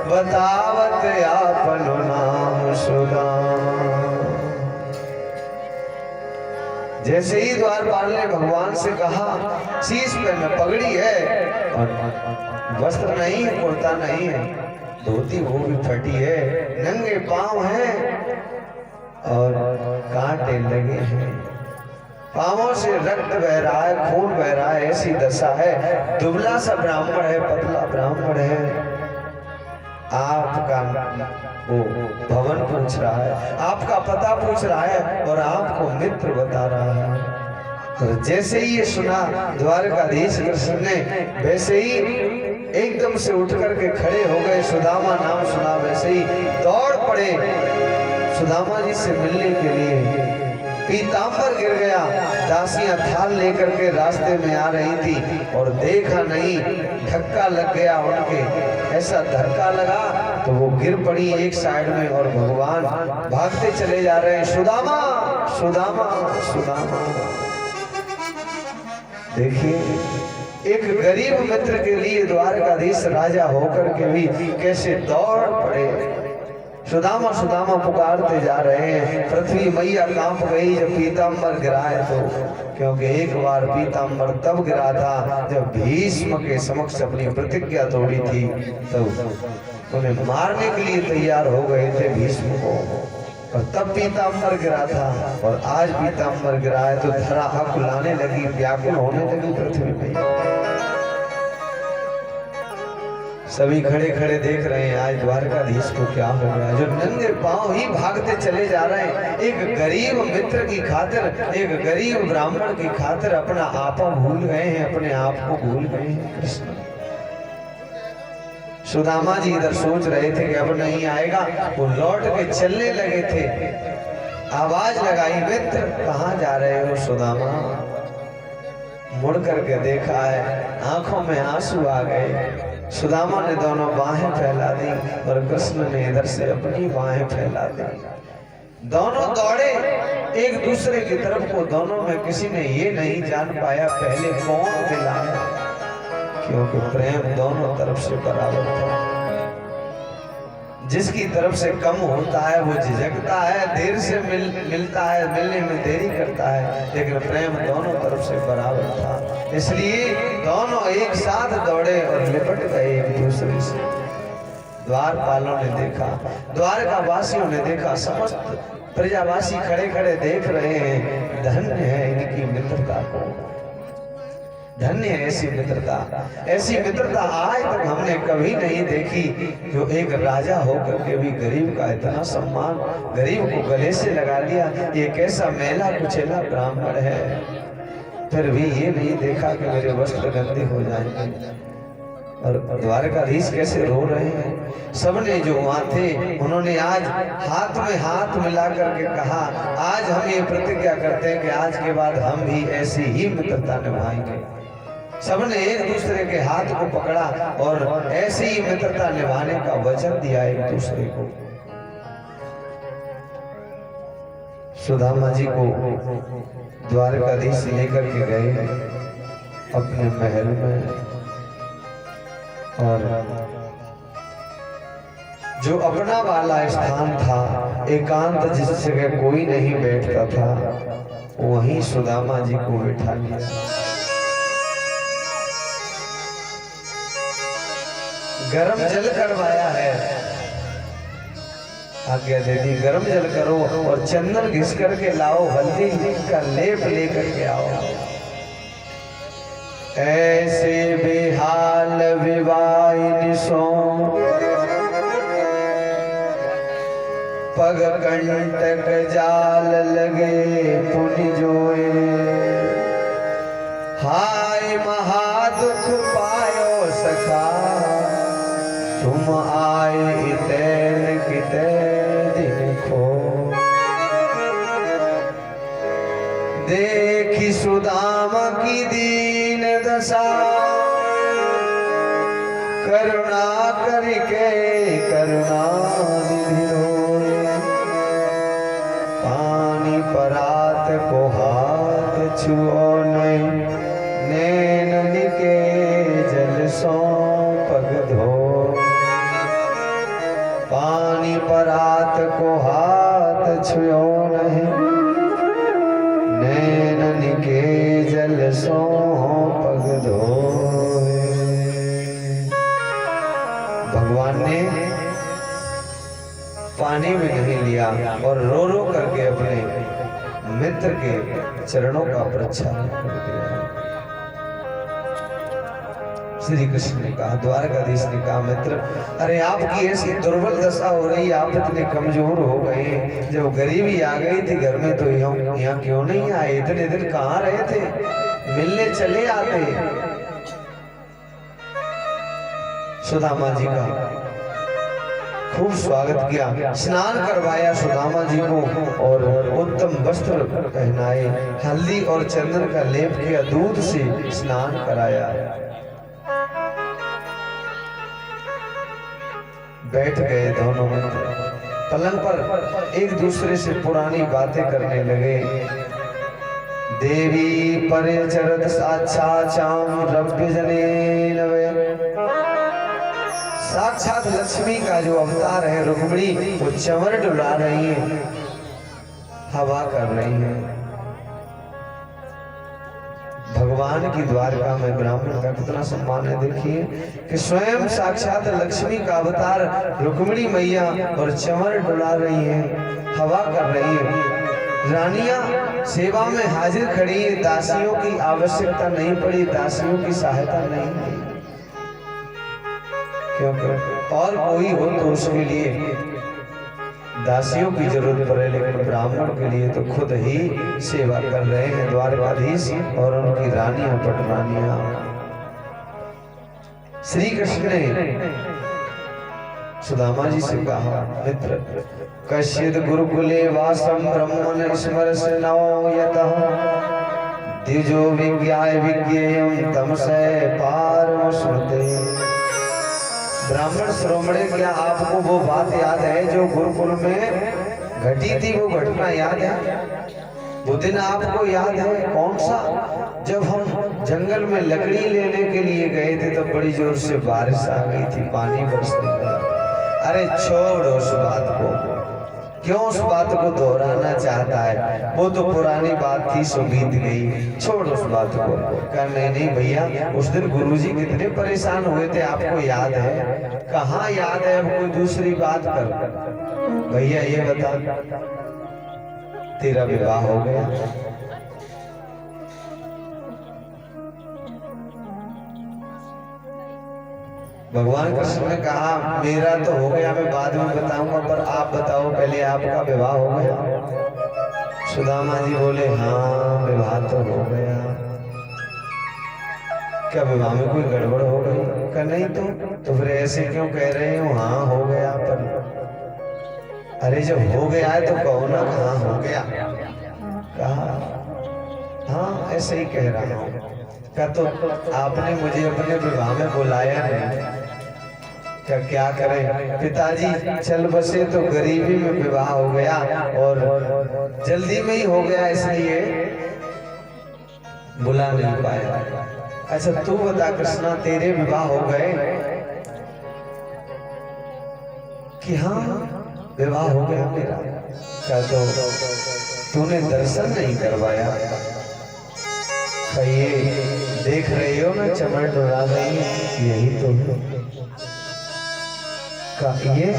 बतावत आपन नाम सुदामा। जैसे ही द्वारपाल ने भगवान से कहा, शीश पे में पगड़ी है और वस्त्र नहीं है, कुर्ता नहीं है, धोती वो भी फटी है, नंगे पांव हैं और कांटे लगे हैं, पांवों से रक्त बह रहा है, खून बह रहा है, ऐसी दशा है। दुबला सा ब्राह्मण है, पतला ब्राह्मण है। आपका वो भवन पूछ रहा है, आपका पता पूछ रहा है और आपको मित्र बता रहा है। तो जैसे ही ये सुना द्वारकाधीश कृष्ण ने, वैसे ही एकदम से उठ करके खड़े हो गए। सुदामा नाम सुना वैसे ही दौड़ पड़े सुदामा जी से मिलने के लिए। पीतांबर गिर गया, दासियां थाल लेकर के रास्ते में आ रही थी और देखा नहीं, धक्का लग गया उनके। ऐसा धक्का लगा तो वो गिर पड़ी एक साइड में और भगवान भागते चले जा रहे हैं, सुदामा सुदामा सुदामा। देखिए एक गरीब मित्र के लिए द्वारकाधीश राजा होकर के भी कैसे दौड़ पड़े। सुदामा सुदामा पुकारते जा रहे हैं। पृथ्वी मैया कांप गई जब पीतांबर गिरा है तो, क्योंकि एक बार पीतांबर तब गिरा था जब भीष्म के समक्ष अपनी प्रतिज्ञा तोड़ी थी, तब उन्हें मारने के लिए तैयार हो गए थे भीष्म को, और तब पीतांबर गिरा था। और आज पीतांबर गिरा है तो धरा हकुलाने लगी, व्याकुल होने लगी पृथ्वी में। सभी खड़े खड़े देख रहे हैं आज द्वारकाधीश को क्या हो गया, जो नंगे पांव ही भागते चले जा रहे हैं। एक गरीब मित्र की खातिर, एक गरीब ब्राह्मण की खातिर अपना आपा भूल गए हैं, अपने आप को भूल गए हैं कृष्ण। सुदामा जी इधर सोच रहे थे कि अब नहीं आएगा, वो लौट के चलने लगे थे। आवाज लगाई, मित्र कहाँ जा रहे हो सुदामा? मुड़ करके देखा है, आंखों में आंसू आ गए। सुदामा ने दोनों बाहें फैला दी और कृष्ण ने इधर से अपनी बाहें फैला दी। दोनों दौड़े एक दूसरे की तरफ को, दोनों में किसी ने ये नहीं जान पाया पहले कौन मिला है, क्योंकि प्रेम दोनों तरफ से बराबर था। जिसकी तरफ से कम होता है वो झिझकता है, देर से मिलता है, मिलने में देरी करता है, लेकिन प्रेम दोनों तरफ से बराबर था। इसलिए दोनों एक साथ दौड़े और लिपट गए एक दूसरे से। द्वारपालों ने देखा, द्वारका वासियों ने देखा, समस्त प्रजावासी खड़े खड़े देख रहे हैं। धन्य है इनकी मित्रता को, धन्य है ऐसी मित्रता। ऐसी मित्रता आज तक हमने कभी नहीं देखी, जो एक राजा होकर के भी गरीब का इतना सम्मान, गरीब को गले से लगा लिया। ये कैसा मैला कुचेला ब्राह्मण है, फिर भी ये नहीं देखा कि मेरे वस्त्र गंदे हो जाएंगे। और द्वारकाधीश कैसे रो रहे हैं। सबने जो वहां थे उन्होंने आज हाथ में हाथ मिला करके कहा, आज हम ये प्रतिज्ञा करते हैं कि आज के बाद हम भी ऐसी ही मित्रता निभाएंगे। सबने एक दूसरे के हाथ को पकड़ा और ऐसी ही मित्रता निभाने का वचन दिया एक दूसरे को। सुदामा जी को द्वारकाधीश लेकर के गए अपने महल में, और जो अपना वाला स्थान था, एकांत जिस जगह कोई नहीं बैठता था, वहीं सुदामा जी को बिठा लिया। गरम जल करवाया है, आज्ञा दे दी गरम जल करो और चंदन घिस करके लाओ, हल्दी का लेप लेकर के आओ। ऐसे बेहाल विवाहिन सो पग कंटक जाल लगे पुनि जोए, हाय महादुख पायो सखा तुम आए इतैन कितै दिन खो। देखी सुदामा की दीन दशा, करुणा करके करुणा निधि होए। पानी परात को हाथ छुओ नहीं, नैन के जल सो पग धो। पानी परात को हाथ छुओ नहीं, नैनन के जल सो पग धोए। भगवान ने पानी में नहीं लिया और रो रो करके अपने मित्र के चरणों का प्रक्षालन कर दिया। श्री कृष्ण ने कहा, द्वारकाधीश ने कहा, मित्र अरे आपकी ऐसी दुर्बल दशा हो रही, आप इतने कमजोर हो गए, जब गरीबी आ गई थी घर में तो यहाँ क्यों नहीं आए? इतने दिन कहाँ रहे थे? मिलने चले आते। सुदामा जी का खूब स्वागत किया, स्नान करवाया सुदामा जी को और उत्तम वस्त्र पहनाए, हल्दी और चंदन का लेप किया, दूध से स्नान कराया। बैठ गए दोनों मित्र पलंग पर, एक दूसरे से पुरानी बातें करने लगे। देवी परिचरत साक्षाचाम रव्य जनेन वै। साक्षात लक्ष्मी का जो अवतार है रुक्मिणी, वो चंवर डुला रही है, हवा कर रही है। भगवान की द्वारका में ब्राह्मण का कितना सम्मान है। देखिए कि स्वयं साक्षात लक्ष्मी का अवतार रुक्मिणी मैया और चंवर डुला रही है, हवा कर रही है। रानियां सेवा में हाजिर खड़ी है, दासियों की आवश्यकता नहीं पड़ी, दासियों की सहायता नहीं की, क्योंकि और कोई हो तो उसके लिए दासियों की जरूरत पड़े, लेकिन ब्राह्मण के लिए तो खुद ही सेवा कर रहे हैं द्वारकाधीश और उनकी रानियां पटरानियां। श्री कृष्ण ने सुदामा जी से कहा, मित्र कश्चिद गुरुकुले वासम ब्रह्मन् स्मरसनो यतः द्विजो विज्ञाय विज्ञेयं तमसै पारम स्मृते। ब्राह्मण श्रोमणे, क्या आपको वो बात याद है जो गुरुकुल में घटी थी? वो घटना याद है? वो दिन आपको याद है? कौन सा? जब हम जंगल में लकड़ी लेने के लिए गए थे तो बड़ी जोर से बारिश आ गई थी, पानी बरसने लगा। अरे छोड़ो उस बात को, क्यों उस बात को दोहराना चाहता है? वो तो पुरानी बात थी, सो बीत गई, छोड़ उस बात को। कहा नहीं भैया, उस दिन गुरुजी कितने परेशान हुए थे, आपको याद है? कहाँ याद है? अब कोई दूसरी बात कर। भैया ये बता, तेरा विवाह हो गया? भगवान कृष्ण ने कहा मेरा तो हो गया, मैं बाद में बताऊंगा, पर आप बताओ पहले आपका विवाह हो गया? सुदामा जी बोले हाँ विवाह तो हो गया। क्या विवाह में कोई गड़बड़ हो गई? कहा नहीं तो फिर ऐसे क्यों कह रहे हो? हाँ हो गया, पर अरे जब हो गया है तो कहो ना कहाँ हो गया। कहा हाँ ऐसे ही कह रहा हूँ। क्या तो आपने मुझे अपने विवाह में बुलाया नहीं? क्या करें पिताजी, चल बसे तो गरीबी में विवाह हो गया और जल्दी में ही हो गया, इसलिए बुला नहीं पाया। अच्छा तू बता कृष्णा, तेरे विवाह हो गए? कि हाँ विवाह हो गया मेरा। क्या तो तूने दर्शन नहीं करवाया? ये देख रही हो ना चमड़ डोरा रही है, यही तो है। ये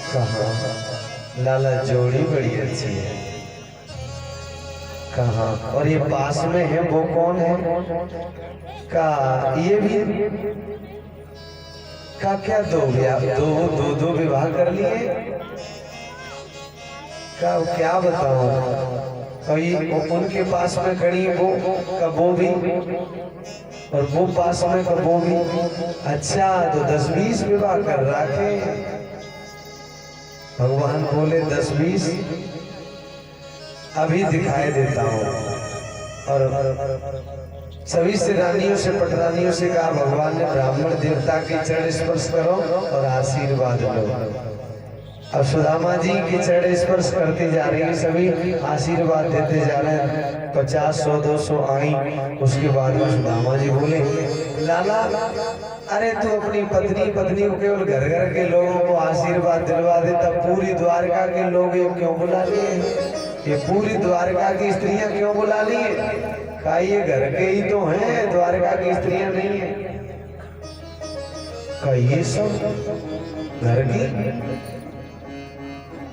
कहा लाला जोड़ी बड़ी अच्छी है। कहा और ये पास में है वो कौन है? का ये भी का क्या दो विवाह कर लिए? का क्या बताओ? और ये उनके पास में खड़ी वो भी और वो पास में वो भी। अच्छा तो 10-20 विवाह कर रखे। भगवान बोले 10-20 अभी दिखाई देता हूँ। और सभी से रानियों से पटरानियों से कहा भगवान ने ब्राह्मण देवता के चरण स्पर्श करो और आशीर्वाद लो। अब सुदामा जी के चरण स्पर्श करते जा रही है, सभी आशीर्वाद देते जा रहे हैं। 50, 100, 200 आई। उसके बाद में सुदामा जी बोले लाला अरे तू अपनी पत्नी को केवल घर घर के लोगों को आशीर्वाद दिलवा दे, तब पूरी द्वारका के लोग ये क्यों बुला लिए? ये पूरी द्वारका की स्त्रियां क्यों बुला लिए? कहा ये घर के ही तो हैं, द्वारका की स्त्रियां नहीं है। कहा ये सब घर की?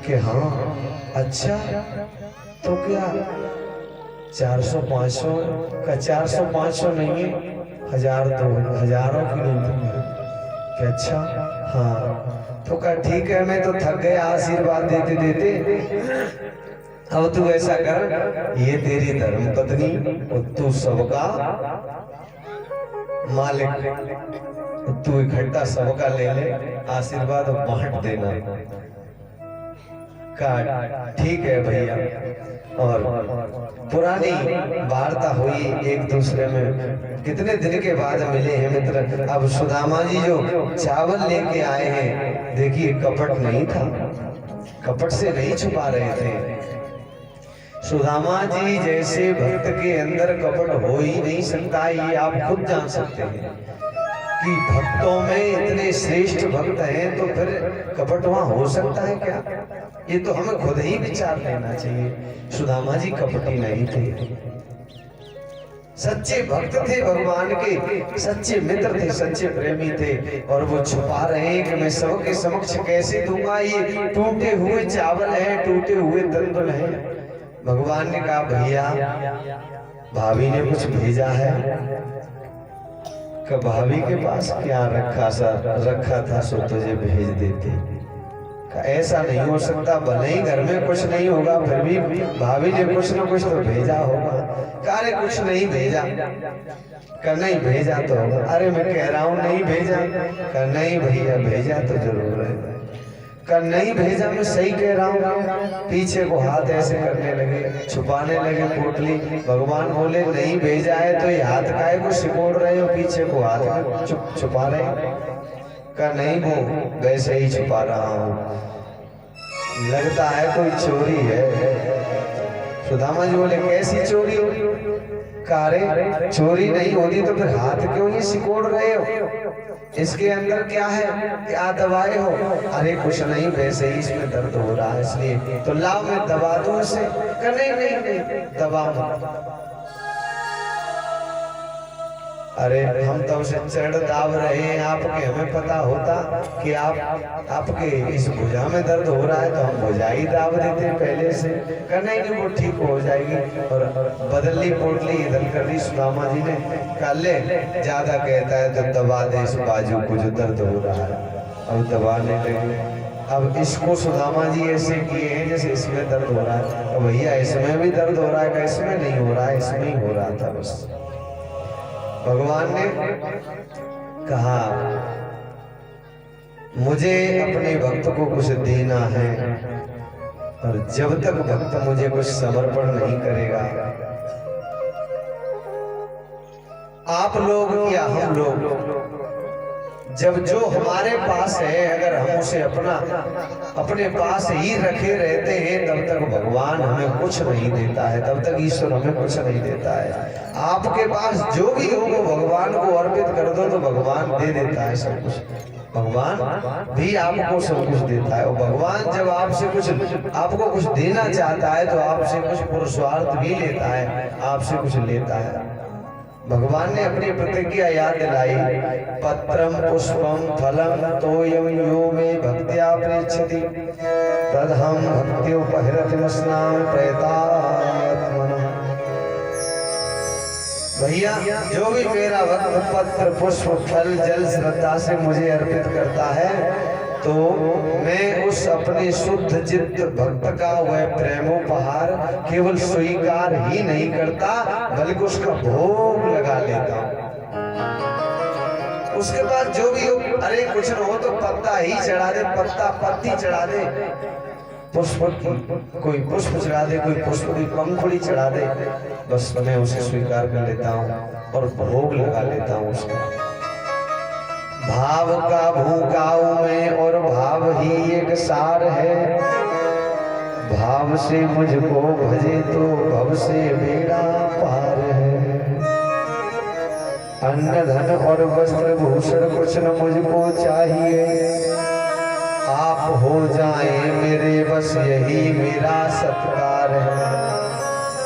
कि हाँ अच्छा तो क्या 400-500 का? 400-500 नहीं है, हजारों की गिनती है। कि अच्छा हाँ तो कहा ठीक है, मैं तो थक गया आशीर्वाद देते देते। अब तू ऐसा कर, ये तेरी धर्म पत्नी और तू सबका मालिक, तू इकट्ठा सबका ले ले आशीर्वाद और बांट देना। का ठीक है भैया। और पुरानी वार्ता हुई एक दूसरे में, कितने दिन के बाद मिले हैं मित्र। अब सुदामा जी जो चावल लेके आए हैं, देखिए कपट नहीं था, कपट से नहीं छुपा रहे थे। सुदामा जी जैसे भक्त के अंदर कपट हो ही नहीं सकता, ये आप खुद जान सकते हैं कि भक्तों में इतने श्रेष्ठ भक्त हैं तो फिर कपट वहां हो सकता है क्या? ये तो हमें खुद ही विचार लेना चाहिए। सुदामा जी कपटी नहीं थे, सच्चे भक्त थे भगवान के, सच्चे मित्र थे, सच्चे प्रेमी थे। और वो छुपा रहे हैं कि मैं सबके समक्ष कैसे दूंगा, ये टूटे हुए चावल है, टूटे हुए तंदुल है। भगवान ने कहा भैया भाभी ने कुछ भेजा है? कि भाभी के पास क्या रखा था सो तुझे भेज देते। ऐसा नहीं हो सकता, भले ही घर में कुछ नहीं होगा फिर भी भाभी ने कुछ न कुछ तो भेजा होगा। अरे कुछ नहीं भेजा। नहीं भेजा तो होगा। अरे मैं कह रहा हूँ नहीं भेजा। नहीं भैया भेजा तो जरूर है। नहीं भेजा, मैं सही कह रहा हूँ। पीछे को हाथ ऐसे करने लगे, छुपाने लगे पोटली। भगवान बोले नहीं भेजा है तो ये हाथ काहे को सिकोड़ रहे हो, पीछे को हाथ छुपा रहे? नहीं वो वैसे ही छुपा रहा हूँ, लगता है कोई चोरी है। सुदामा जी बोले कैसी चोरी? कारे चोरी नहीं होती तो फिर हाथ क्यों ही सिकोड़ रहे हो? इसके अंदर क्या है, क्या दवाएं हो? अरे कुछ नहीं, वैसे ही इसमें दर्द हो रहा है इसलिए। तो लाओ मैं दबा दूं इसे। नहीं दबा अरे हम तो उसे चढ़ दाब रहे हैं आपके, हमें पता होता कि आपके इस भुजा में दर्द हो रहा है तो हम भुजा ही दाब देते पहले से, कहना ही नहीं वो ठीक हो जाएगी। और बदली पोटली इधर कर दी सुदामा जी ने, कल ले ज्यादा कहता है तो दबा दे इस बाजू को जो दर्द हो रहा है। अब दबाने लगे। अब इसको सुदामा जी ऐसे किए हैं जैसे इसमें दर्द हो रहा है, तो भैया इसमें भी दर्द हो रहा है, इसमें नहीं हो रहा है, इसमें ही हो रहा था बस। भगवान ने कहा मुझे अपने भक्त को कुछ देना है, और जब तक भक्त मुझे कुछ समर्पण नहीं करेगा, आप लोग या हम लोग जब जो हमारे पास है अगर हम उसे अपने पास ही रखे रहते हैं तब तक भगवान हमें कुछ नहीं देता है, तब तक ईश्वर हमें कुछ नहीं देता है। आपके पास जो भी हो वो भगवान को अर्पित कर दो तो भगवान दे देता है सब कुछ। भगवान भी आपको सब कुछ देता है, और भगवान जब आपको कुछ देना चाहता है तो आपसे कुछ पुरुषार्थ भी लेता है, आपसे कुछ लेता है। भगवान ने अपनी प्रतिज्ञा याद दिलाई, पत्रम पुष्पम फलम तोयम यो में भक्त्या प्रेक्षति तदहम भक्त्योपहृतमस्नाम प्रयतात्मनः। भैया जो भी मेरा भक्त पत्र पुष्प फल जल श्रद्धा से मुझे अर्पित करता है तो मैं उस अपने शुद्ध चित्त भक्त का वह प्रेमोपहार केवल स्वीकार ही नहीं करता बल्कि उसका भोग लगा लेता हूं। उसके बाद जो भी हो, अरे कुछ न हो तो पत्ता ही चढ़ा दे, पत्ती चढ़ा दे, पुष्प की कोई पुष्प चढ़ा दे, कोई पुष्प की पंखुड़ी चढ़ा दे, बस मैं उसे स्वीकार कर लेता हूँ और भोग लगा लेता हूँ उसका। भाव का भूखाऊ में और भाव ही एक सार है, भाव से मुझको भजे तो भव से बेड़ा पार है। अन्न धन और वस्त्र भूषण कुछ न मुझको चाहिए, आप हो जाएं मेरे बस यही मेरा सत्कार है।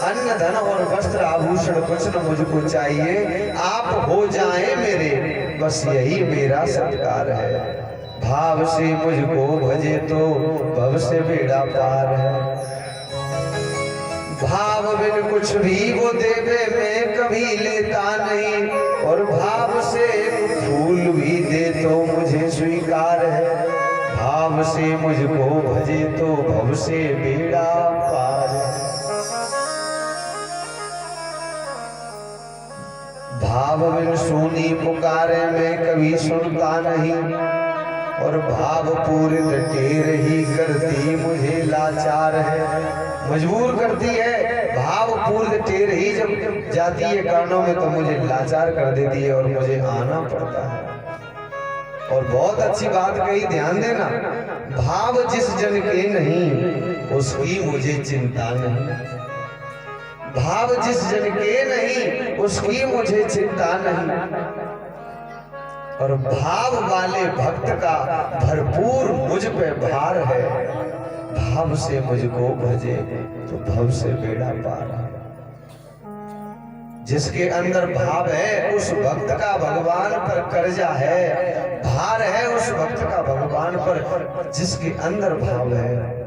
अन्न धन और वस्त्र आभूषण कुछ न मुझको चाहिए, आप हो जाएं मेरे बस यही मेरा सत्कार है। भाव से मुझको भजे तो भव से बेड़ा पार है। भाव बिन कुछ भी वो देवे मैं कभी लेता नहीं, और भाव से फूल भी दे तो मुझे स्वीकार है। भाव से मुझको भजे तो भव से बेड़ा पार है। भाव बिन सुनी पुकारे मैं कभी सुनता नहीं, और भाव पूरित टेर ही करती मुझे लाचार है। मजबूर करती है, भाव पूरित टेर ही जब जाती है कानों में तो मुझे लाचार कर देती है और मुझे आना पड़ता है। और बहुत अच्छी बात कही, ध्यान देना, भाव जिस जन के नहीं उसकी मुझे चिंता नहीं। भाव जिस जन के नहीं उसकी मुझे चिंता नहीं, और भाव वाले भक्त का भरपूर मुझ पे भार है। भाव से मुझको भजे तो भव से बेड़ा पार है। जिसके अंदर भाव है उस भक्त का भगवान पर कर्जा है, भार है उस भक्त का भगवान पर जिसके अंदर भाव है।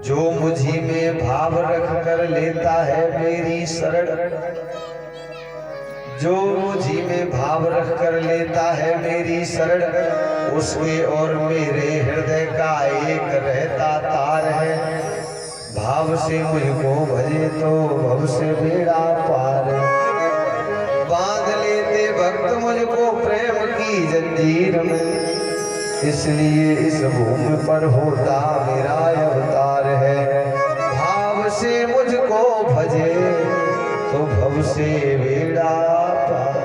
जो मुझी में भाव रख कर लेता है मेरी शरण, जो मुझी में भाव रख कर लेता है मेरी शरण, उसके और मेरे हृदय का एक रहता तार है। भाव से मुझको भजे तो भव से बेड़ा पार। बांध लेते भक्त मुझको प्रेम की जंजीर में, इसलिए इस भूमि पर होता मेरा अवतार है। भाव से मुझको भजे तो भव से बेड़ा पार।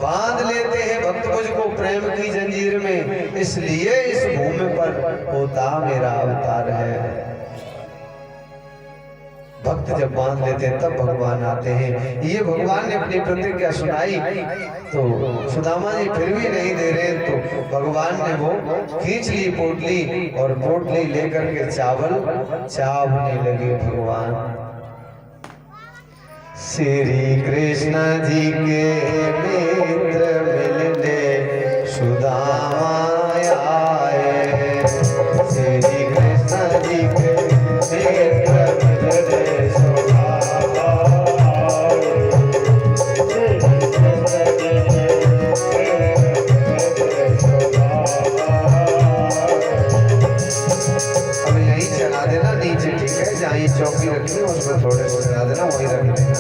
बांध लेते हैं भक्त मुझको प्रेम की जंजीर में, इसलिए इस भूमि पर होता मेरा अवतार है। भक्त जब बांध लेते हैं तब भगवान आते हैं। ये भगवान ने अपनी प्रतिज्ञा सुनाई तो सुदामा जी फिर भी नहीं दे रहे, तो भगवान ने वो खींच ली पोटली, और पोटली लेकर के चावल चावने लगे भगवान। श्री कृष्ण जी के मित्र मिलने सुदामा आए। श्री कृष्ण जी के मित्र मिलने सुदामा आए। अब यही चला देना नीचे, ठीक है? जहाँ ये चौकी रखी है उसमें थोड़े से चला देना, वही रख देना।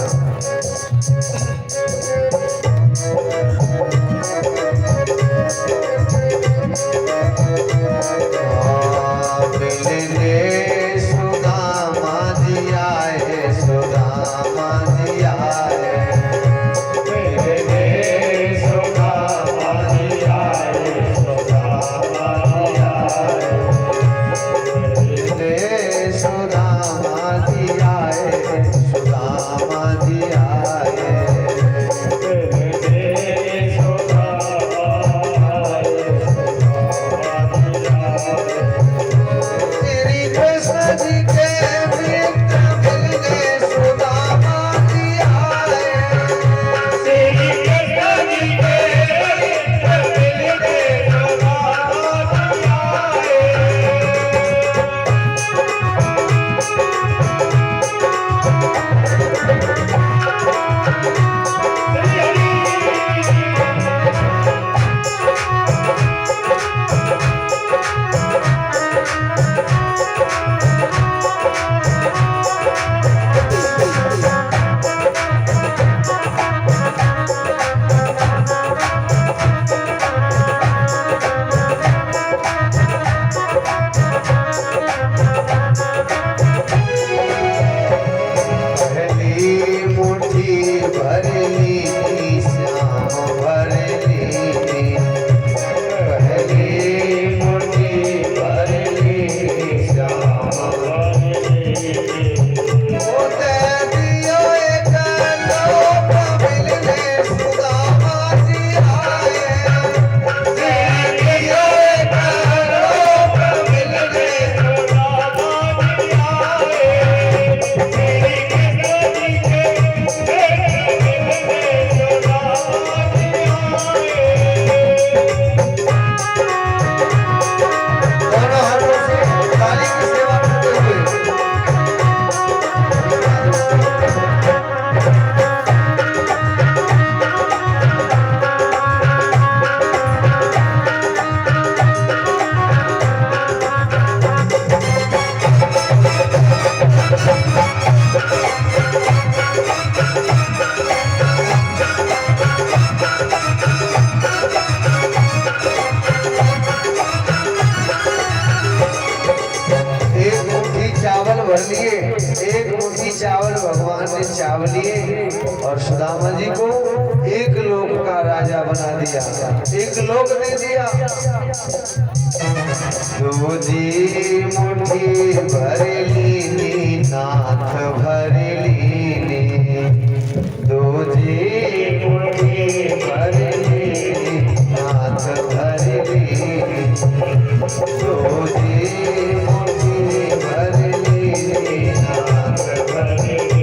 एक मुट्ठी चावल भगवान ने चाव लिए और सुदामा जी को एक लोक का राजा बना दिया, एक लोक दे दिया। दूजी मुट्ठी भर लीनी नाथ भर लीनी, दूजी मुट्ठी भर लीनी नाथ भर लीनी, दूजी मुट्ठी भर लीनी नाथ भर लीनी।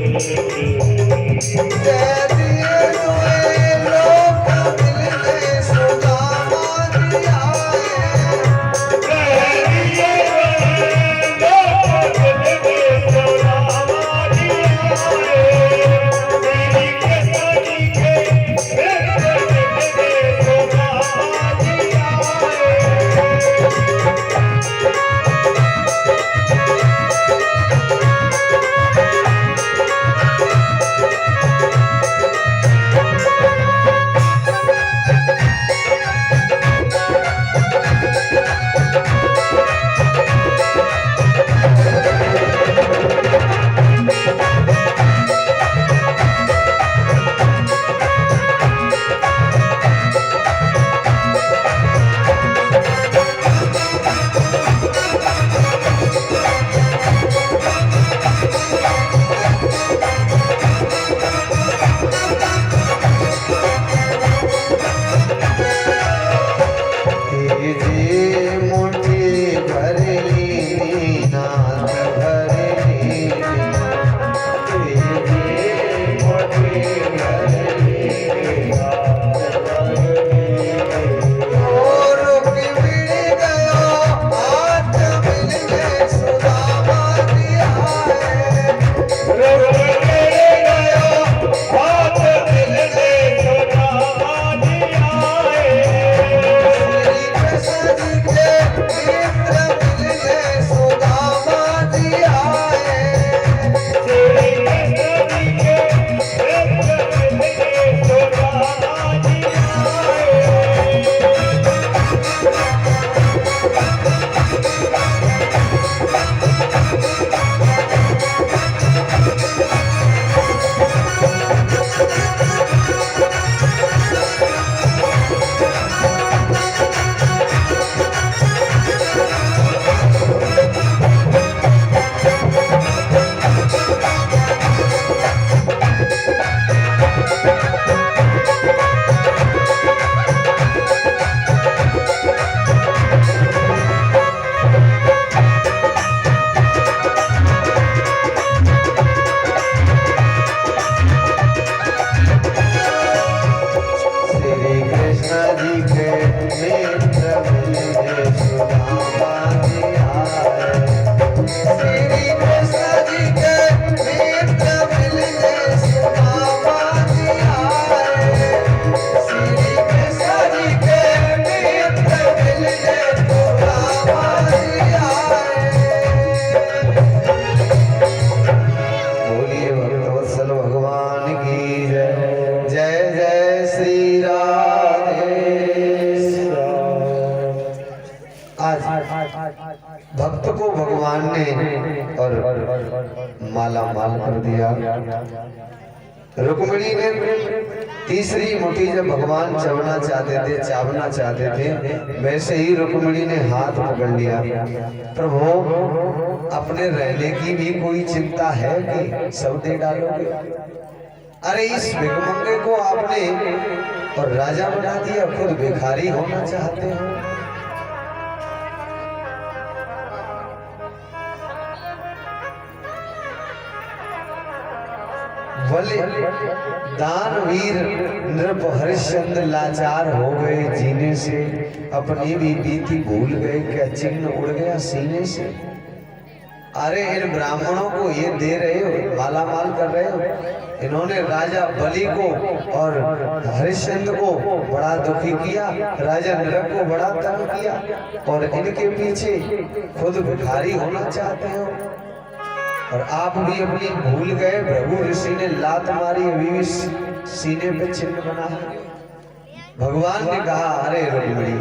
की जय। जय जय श्री राधे। आज भक्त को भगवान ने और माला माल कर दिया। रुक्मिणी ने तीसरी मुट्ठी जब भगवान चावना चाहते थे वैसे ही रुक्मिणी ने हाथ पकड़ लिया। प्रभु अपने रहने की भी कोई चिंता है कि सब दे डालोगे? अरे इस भिखमंगे को आपने और राजा बना दिया, खुद भिखारी होना चाहते हो। बोले दानवीर नृप हरिश्चंद्र लाचार हो गए जीने से, अपनी भी बीती भूल गए, क्या चिन्ह उड़ गया सीने से। अरे इन ब्राह्मणों को ये दे रहे हो, माला माल कर रहे हो। इन्होंने राजा बलि को और हरिश्चंद्र को बड़ा दुखी किया, राजा नरक को बड़ा तंग किया, और इनके पीछे खुद भिखारी होना चाहते हो। और आप भी अपनी भूल गए। भृगु ऋषि ने लात मारी, अभी भी सीने पे चिन्ह बना है। भगवान ने कहा अरे रुक्मिणी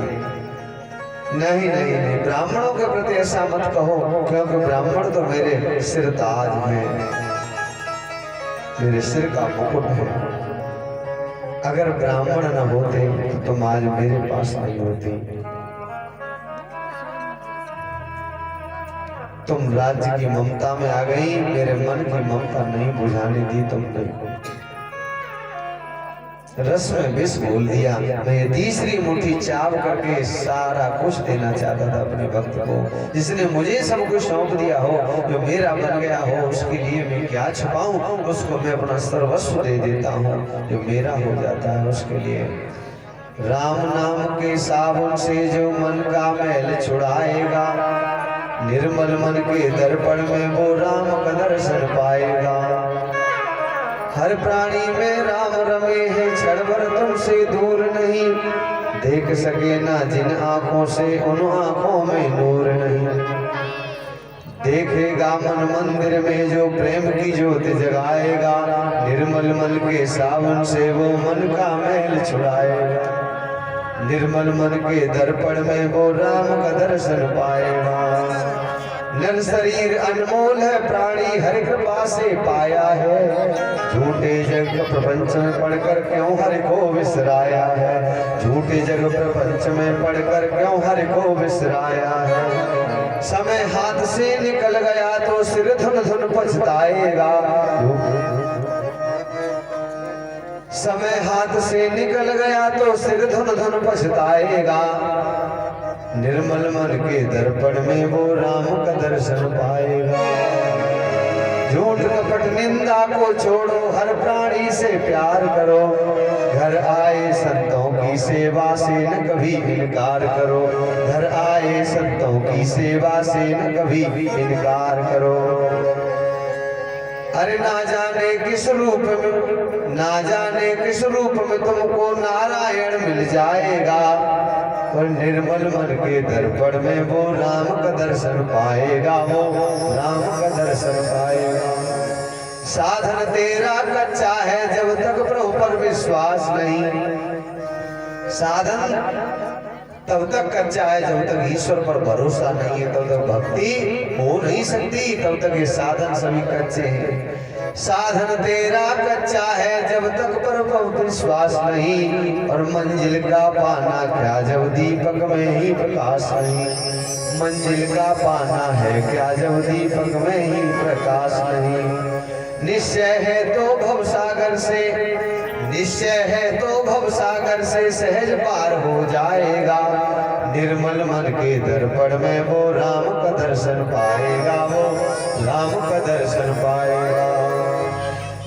नहीं नहीं नहीं, ब्राह्मणों के प्रति ऐसा मत कहो, क्योंकि ब्राह्मण तो मेरे सिर ताज है, मेरे सिर का मुकुट है। अगर ब्राह्मण न होते तो तुम आज मेरे पास नहीं होती। तुम राज्य की ममता में आ गई, मेरे मन की ममता नहीं बुझाने दी तुमने। रस में विष घोल दिया। मैं ये तीसरी मुट्ठी चाव करके सारा कुछ देना चाहता था अपने भक्त को, जिसने मुझे सब कुछ सौंप दिया हो, जो मेरा बन गया हो, उसके लिए मैं क्या छुपाऊं, उसको मैं अपना सर्वस्व दे देता हूँ। जो मेरा हो जाता है उसके लिए राम नाम के साबुन से जो मन का मैल छुड़ाएगा, निर्मल मन के दर्पण में वो राम का दर्शन पाएगा। हर प्राणी में राम रमे है, क्षण भर तुमसे दूर नहीं, देख सके ना जिन आंखों से उन आंखों में नूर नहीं। देखेगा मन मंदिर में जो प्रेम की ज्योत जगाएगा, निर्मल मन के सावन से वो मन का मैल छुड़ाएगा। निर्मल मन के दर्पण में वो राम का दर्शन पाएगा। नर शरीर अनमोल है, प्राणी हरि कृपा से पाया है, झूठे जग प्रपंच में पढ़कर क्यों हरि को विसराया है। झूठे जग प्रपंच में पढ़कर क्यों हरि को विसराया है। समय हाथ से निकल गया तो सिर धुन धुन पछताएगा। समय हाथ से निकल गया तो सिर धुन धुन पछताएगा। निर्मल मन के दर्पण में वो राम का दर्शन पाएगा। झूठ कपट निंदा को छोड़ो, हर प्राणी से प्यार करो, घर आए संतों की सेवा से न कभी इनकार करो। घर आए संतों की सेवा से न कभी इनकार करो। अरे ना जाने किस रूप में, ना जाने किस रूप में तुमको नारायण मिल जाएगा, और निर्मल मन के दर्पण में वो राम का दर्शन पाएगा, वो राम का दर्शन पाएगा। साधन तेरा कच्चा है जब तक प्रभु पर विश्वास नहीं, साधन तब तक कच्चा है जब तक ईश्वर पर भरोसा नहीं है, तब तक भक्ति हो नहीं सकती, तब तक ये साधन सभी कच्चे हैं। साधन तेरा कच्चा है जब तक पर विश्वास नहीं, और मंजिल का पाना क्या जब दीपक में ही प्रकाश नहीं। मंजिल का पाना है क्या जब दीपक में ही प्रकाश नहीं। निश्चय है तो भवसागर से, निश्चय है तो भवसागर से सहज पार हो जाएगा। निर्मल मन के दर्पण में वो राम का दर्शन पाएगा, वो राम का दर्शन पाएगा।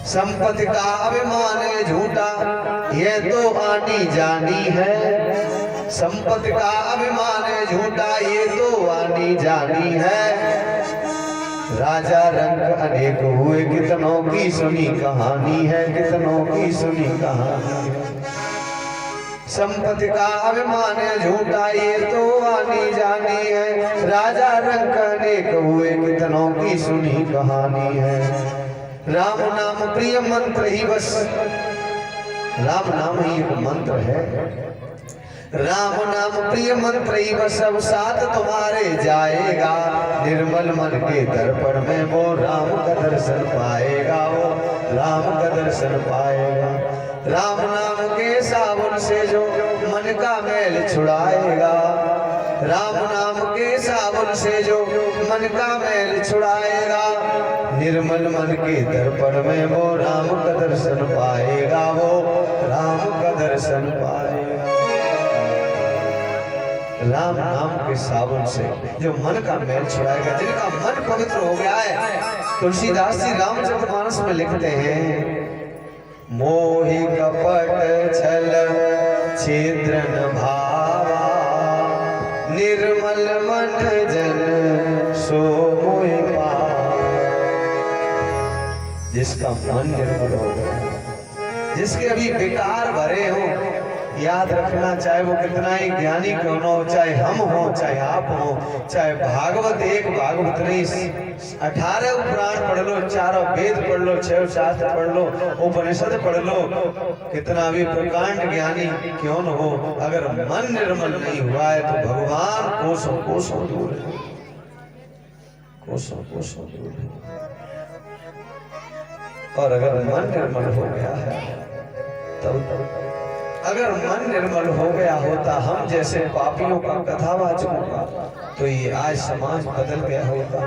संपत्ति का अभिमान है झूठा, ये तो आनी जानी है। संपत्ति का अभिमान है झूठा, ये तो आनी जानी है। राजा रंग अनेक हुए, कितनों की सुनी कहानी है, कितनों की सुनी कहानी है। संपत्ति का अभिमान है झूठा, ये तो आनी जानी है। राजा रंग अनेक हुए, कितनों की सुनी कहानी है। राम नाम प्रिय मंत्र ही बस, राम नाम ही एक मंत्र है। राम नाम प्रिय मंत्र ही बस अब साथ तुम्हारे जाएगा, निर्मल मन के दर्पण में वो राम का दर्शन पाएगा, वो राम का दर्शन पाएगा। राम नाम के साबुन से जो मन का मैल छुड़ाएगा, राम नाम के साबुन से जो मन का मैल छुड़ाएगा, निर्मल मन के दर्पण में वो राम का दर्शन पाएगा, वो राम का दर्शन पाएगा। राम नाम के साबुन से जो मन का मैल छुड़ाएगा, जिनका मन पवित्र हो गया है। तुलसीदास जी रामचरितमानस में लिखते हैं, मोहि कपट छल छिद्र न भावा, निर्मल मन जन सो मोहि पावा। जिसका मन निर्मल हो गया, जिसके अभी विकार भरे हो, याद रखना, चाहे वो कितना ही ज्ञानी क्यों न हो, चाहे हम हो, चाहे आप हो, चाहे भागवत एक भागवत नहीं 18 पुराण पढ़ लो, 4 वेद पढ़ लो, 6 शास्त्र पढ़ लो, उपनिषद पढ़ लो, कितना भी प्रकांड ज्ञानी क्यों न हो, अगर मन निर्मल नहीं हुआ है तो भगवान कोसों कोसों दूर है, कोसों कोसों दूर है। और अगर मन निर्मल हो गया है तब अगर मन निर्मल हो गया होता हम जैसे पापियों का कथावाचकों का, तो ये आज समाज बदल गया होता।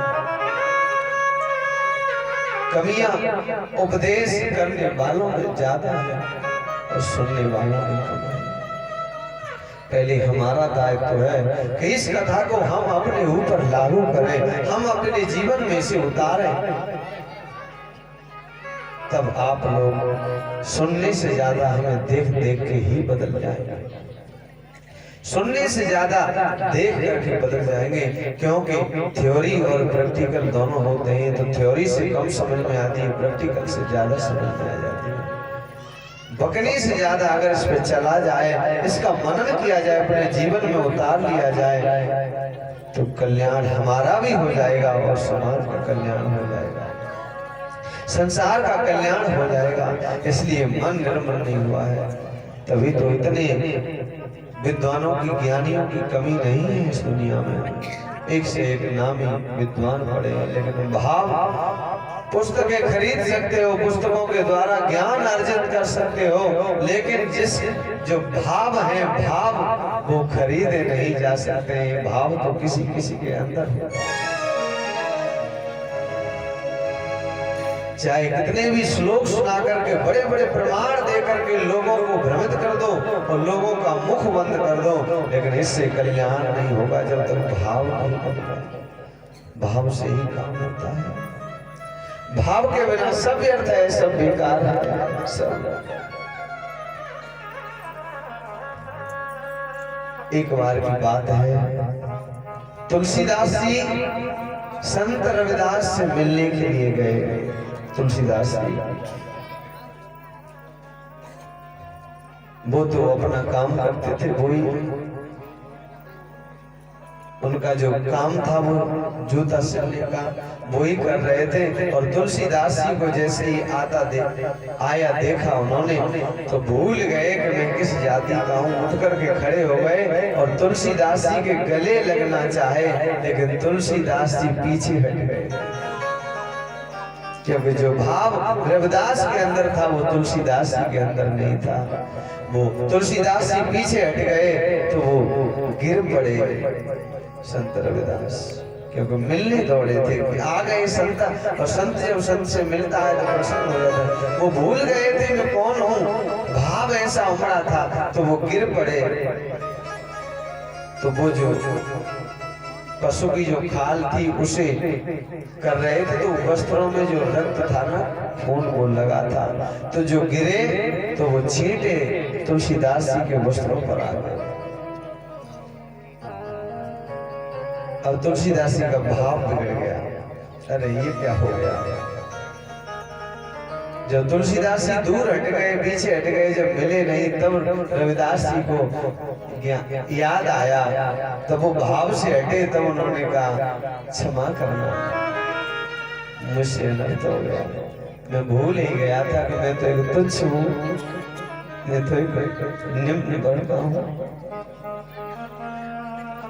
कमियां उपदेश करने वालों में ज्यादा है और सुनने वालों में कम है। पहले हमारा दायित्व है कि इस कथा को हम अपने ऊपर लागू करें, हम अपने जीवन में से उतारें, तब आप लोग सुनने से ज्यादा हमें देख देख के ही बदल जाएंगे, सुनने से ज्यादा देख करके बदल जाएंगे। क्योंकि थ्योरी और प्रैक्टिकल दोनों होते हैं, तो थ्योरी से कम समझ में आती है, प्रैक्टिकल से ज्यादा समझ में आ जाती है। बकने से ज्यादा अगर इस पे चला जाए, इसका मनन किया जाए, अपने जीवन में उतार लिया जाए, तो कल्याण हमारा भी हो जाएगा और समाज का कल्याण हो जाएगा, संसार का कल्याण हो जाएगा। इसलिए मन निर्मल नहीं हुआ है, तभी तो इतने विद्वानों की, ज्ञानियों की कमी नहीं है इस दुनिया में। एक से एक नामी विद्वान पड़े हैं, लेकिन भाव, पुस्तकें खरीद सकते हो, पुस्तकों के द्वारा ज्ञान अर्जित कर सकते हो, लेकिन जिस जो भाव है, भाव वो खरीदे नहीं जा सकते हैं। भाव तो किसी किसी के अंदर है। चाहे कितने भी श्लोक सुना करके, बड़े बड़े प्रमाण दे करके लोगों को भ्रमित कर दो और लोगों का मुख बंद कर दो, लेकिन इससे कल्याण नहीं होगा जब तक भाव नहीं होगा। भाव से ही काम होता है, भाव के बिना सब व्यर्थ है, सब बेकार है, सब। एक बार की बात है, तुलसीदास जी संत रविदास से मिलने के लिए गए। तुलसीदास जी वो तो अपना काम करते थे, वो ही उनका जो काम था वो जूता सिलने का वो ही कर रहे थे। और तुलसीदास जी को जैसे ही आया देखा उन्होंने, तो भूल गए कि मैं किस जाति का हूँ, उठ करके खड़े हो गए और तुलसीदास जी के गले लगना चाहे, लेकिन तुलसीदास जी पीछे हट गए, क्योंकि जो भाव रविदास के अंदर था वो तुलसीदास जी के अंदर नहीं था। वो तुलसीदास जी पीछे हट गए तो वो गिर पड़े संत रविदास, क्योंकि मिलने दौड़े थे। आ गए संत, और संत जब संत से मिलता है तो प्रसन्न हो जाता है। वो भूल गए थे मैं कौन हूँ, भाव ऐसा उमड़ा था, तो वो गिर पड़े। तो वो जो पशु की जो खाल थी उसे कर रहे थे, तो वस्त्रों में जो रक्त था ना, खून वो लगा था, तो जो गिरे तो वो छींटे तुलसीदास जी के वस्त्रों पर आ गए। अब तुलसीदास जी का भाव बिगड़ गया, अरे ये क्या हो गया। जब तुलसीदास जी दूर हट गए, पीछे हट गए, जब मिले नहीं, तब रविदास जी को याद आया, तब वो भाव से हटे, तब उन्होंने कहा क्षमा करना, मुझसे अनर्थ हो गया, मैं भूल ही गया था कि मैं तो एक तुच्छ हूँ, मैं तो एक निम्न वर्ण का हूँ,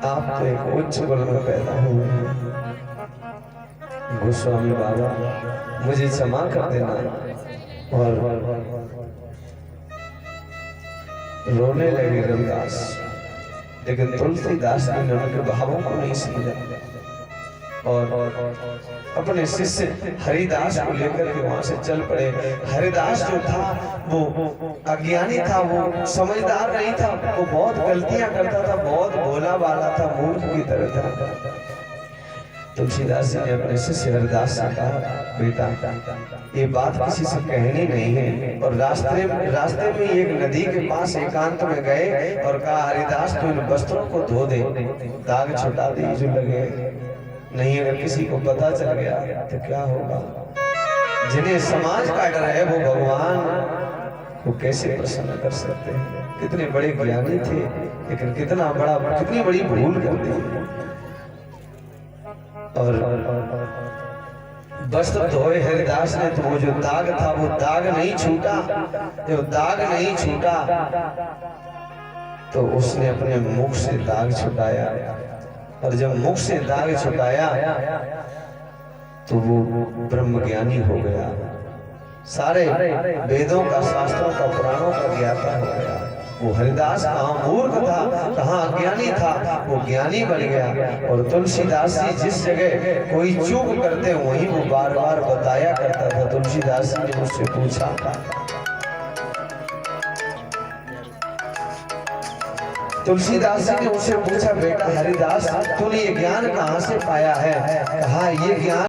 आप तो एक उच्च कुल में पैदा हुए हैं। गोस्वामी बाबा मुझे क्षमा कर देना। और रोने लगे रविदास, लेकिन तुलसीदास ने उनके भावों को नहीं समझा और अपने शिष्य हरिदास को लेकर के वहां से चल पड़े। हरिदास जो था वो अज्ञानी था, वो समझदार नहीं था, वो बहुत गलतियां करता था, बहुत भोला भाला था, मूर्ख की तरह था। तुलसीदास जी ने अपने शिष्य हरिदास से कहा, बेटा ये बात किसी से कहनी नहीं है। और रास्ते में एक नदी के पास एकांत में गए और कहा, हरिदास तो इन वस्त्रों को धो दे, दाग छुटा दे जो लगे, नहीं अगर किसी को पता चल गया तो क्या होगा। जिन्हें समाज का डर है वो भगवान को कैसे प्रसन्न कर सकते हैं। कितने बड़े ज्ञानी थे, लेकिन कितनी बड़ी भूल कर दी। और वस्त्र धोए हरिदास ने तो वो जो दाग था वो दाग नहीं छूटा। जब दाग नहीं छूटा तो उसने अपने मुख से दाग छुटाया, और जब मुख से दाग छुटाया तो वो ब्रह्मज्ञानी हो गया, सारे वेदों का, शास्त्रों का, पुराणों का ज्ञाता हो गया। वो हरिदास कहाँ मूर्ख था, कहाँ अज्ञानी था, वो ज्ञानी बन गया। और तुलसीदास जी जिस जगह कोई चूक करते वहीं वो बार बार बताया करता था। तुलसीदास जी ने मुझसे पूछा, तुलसीदास जी ने उससे पूछा, बेटा हरिदास तूने ये ज्ञान कहाँ से पाया है? कहा, ये ज्ञान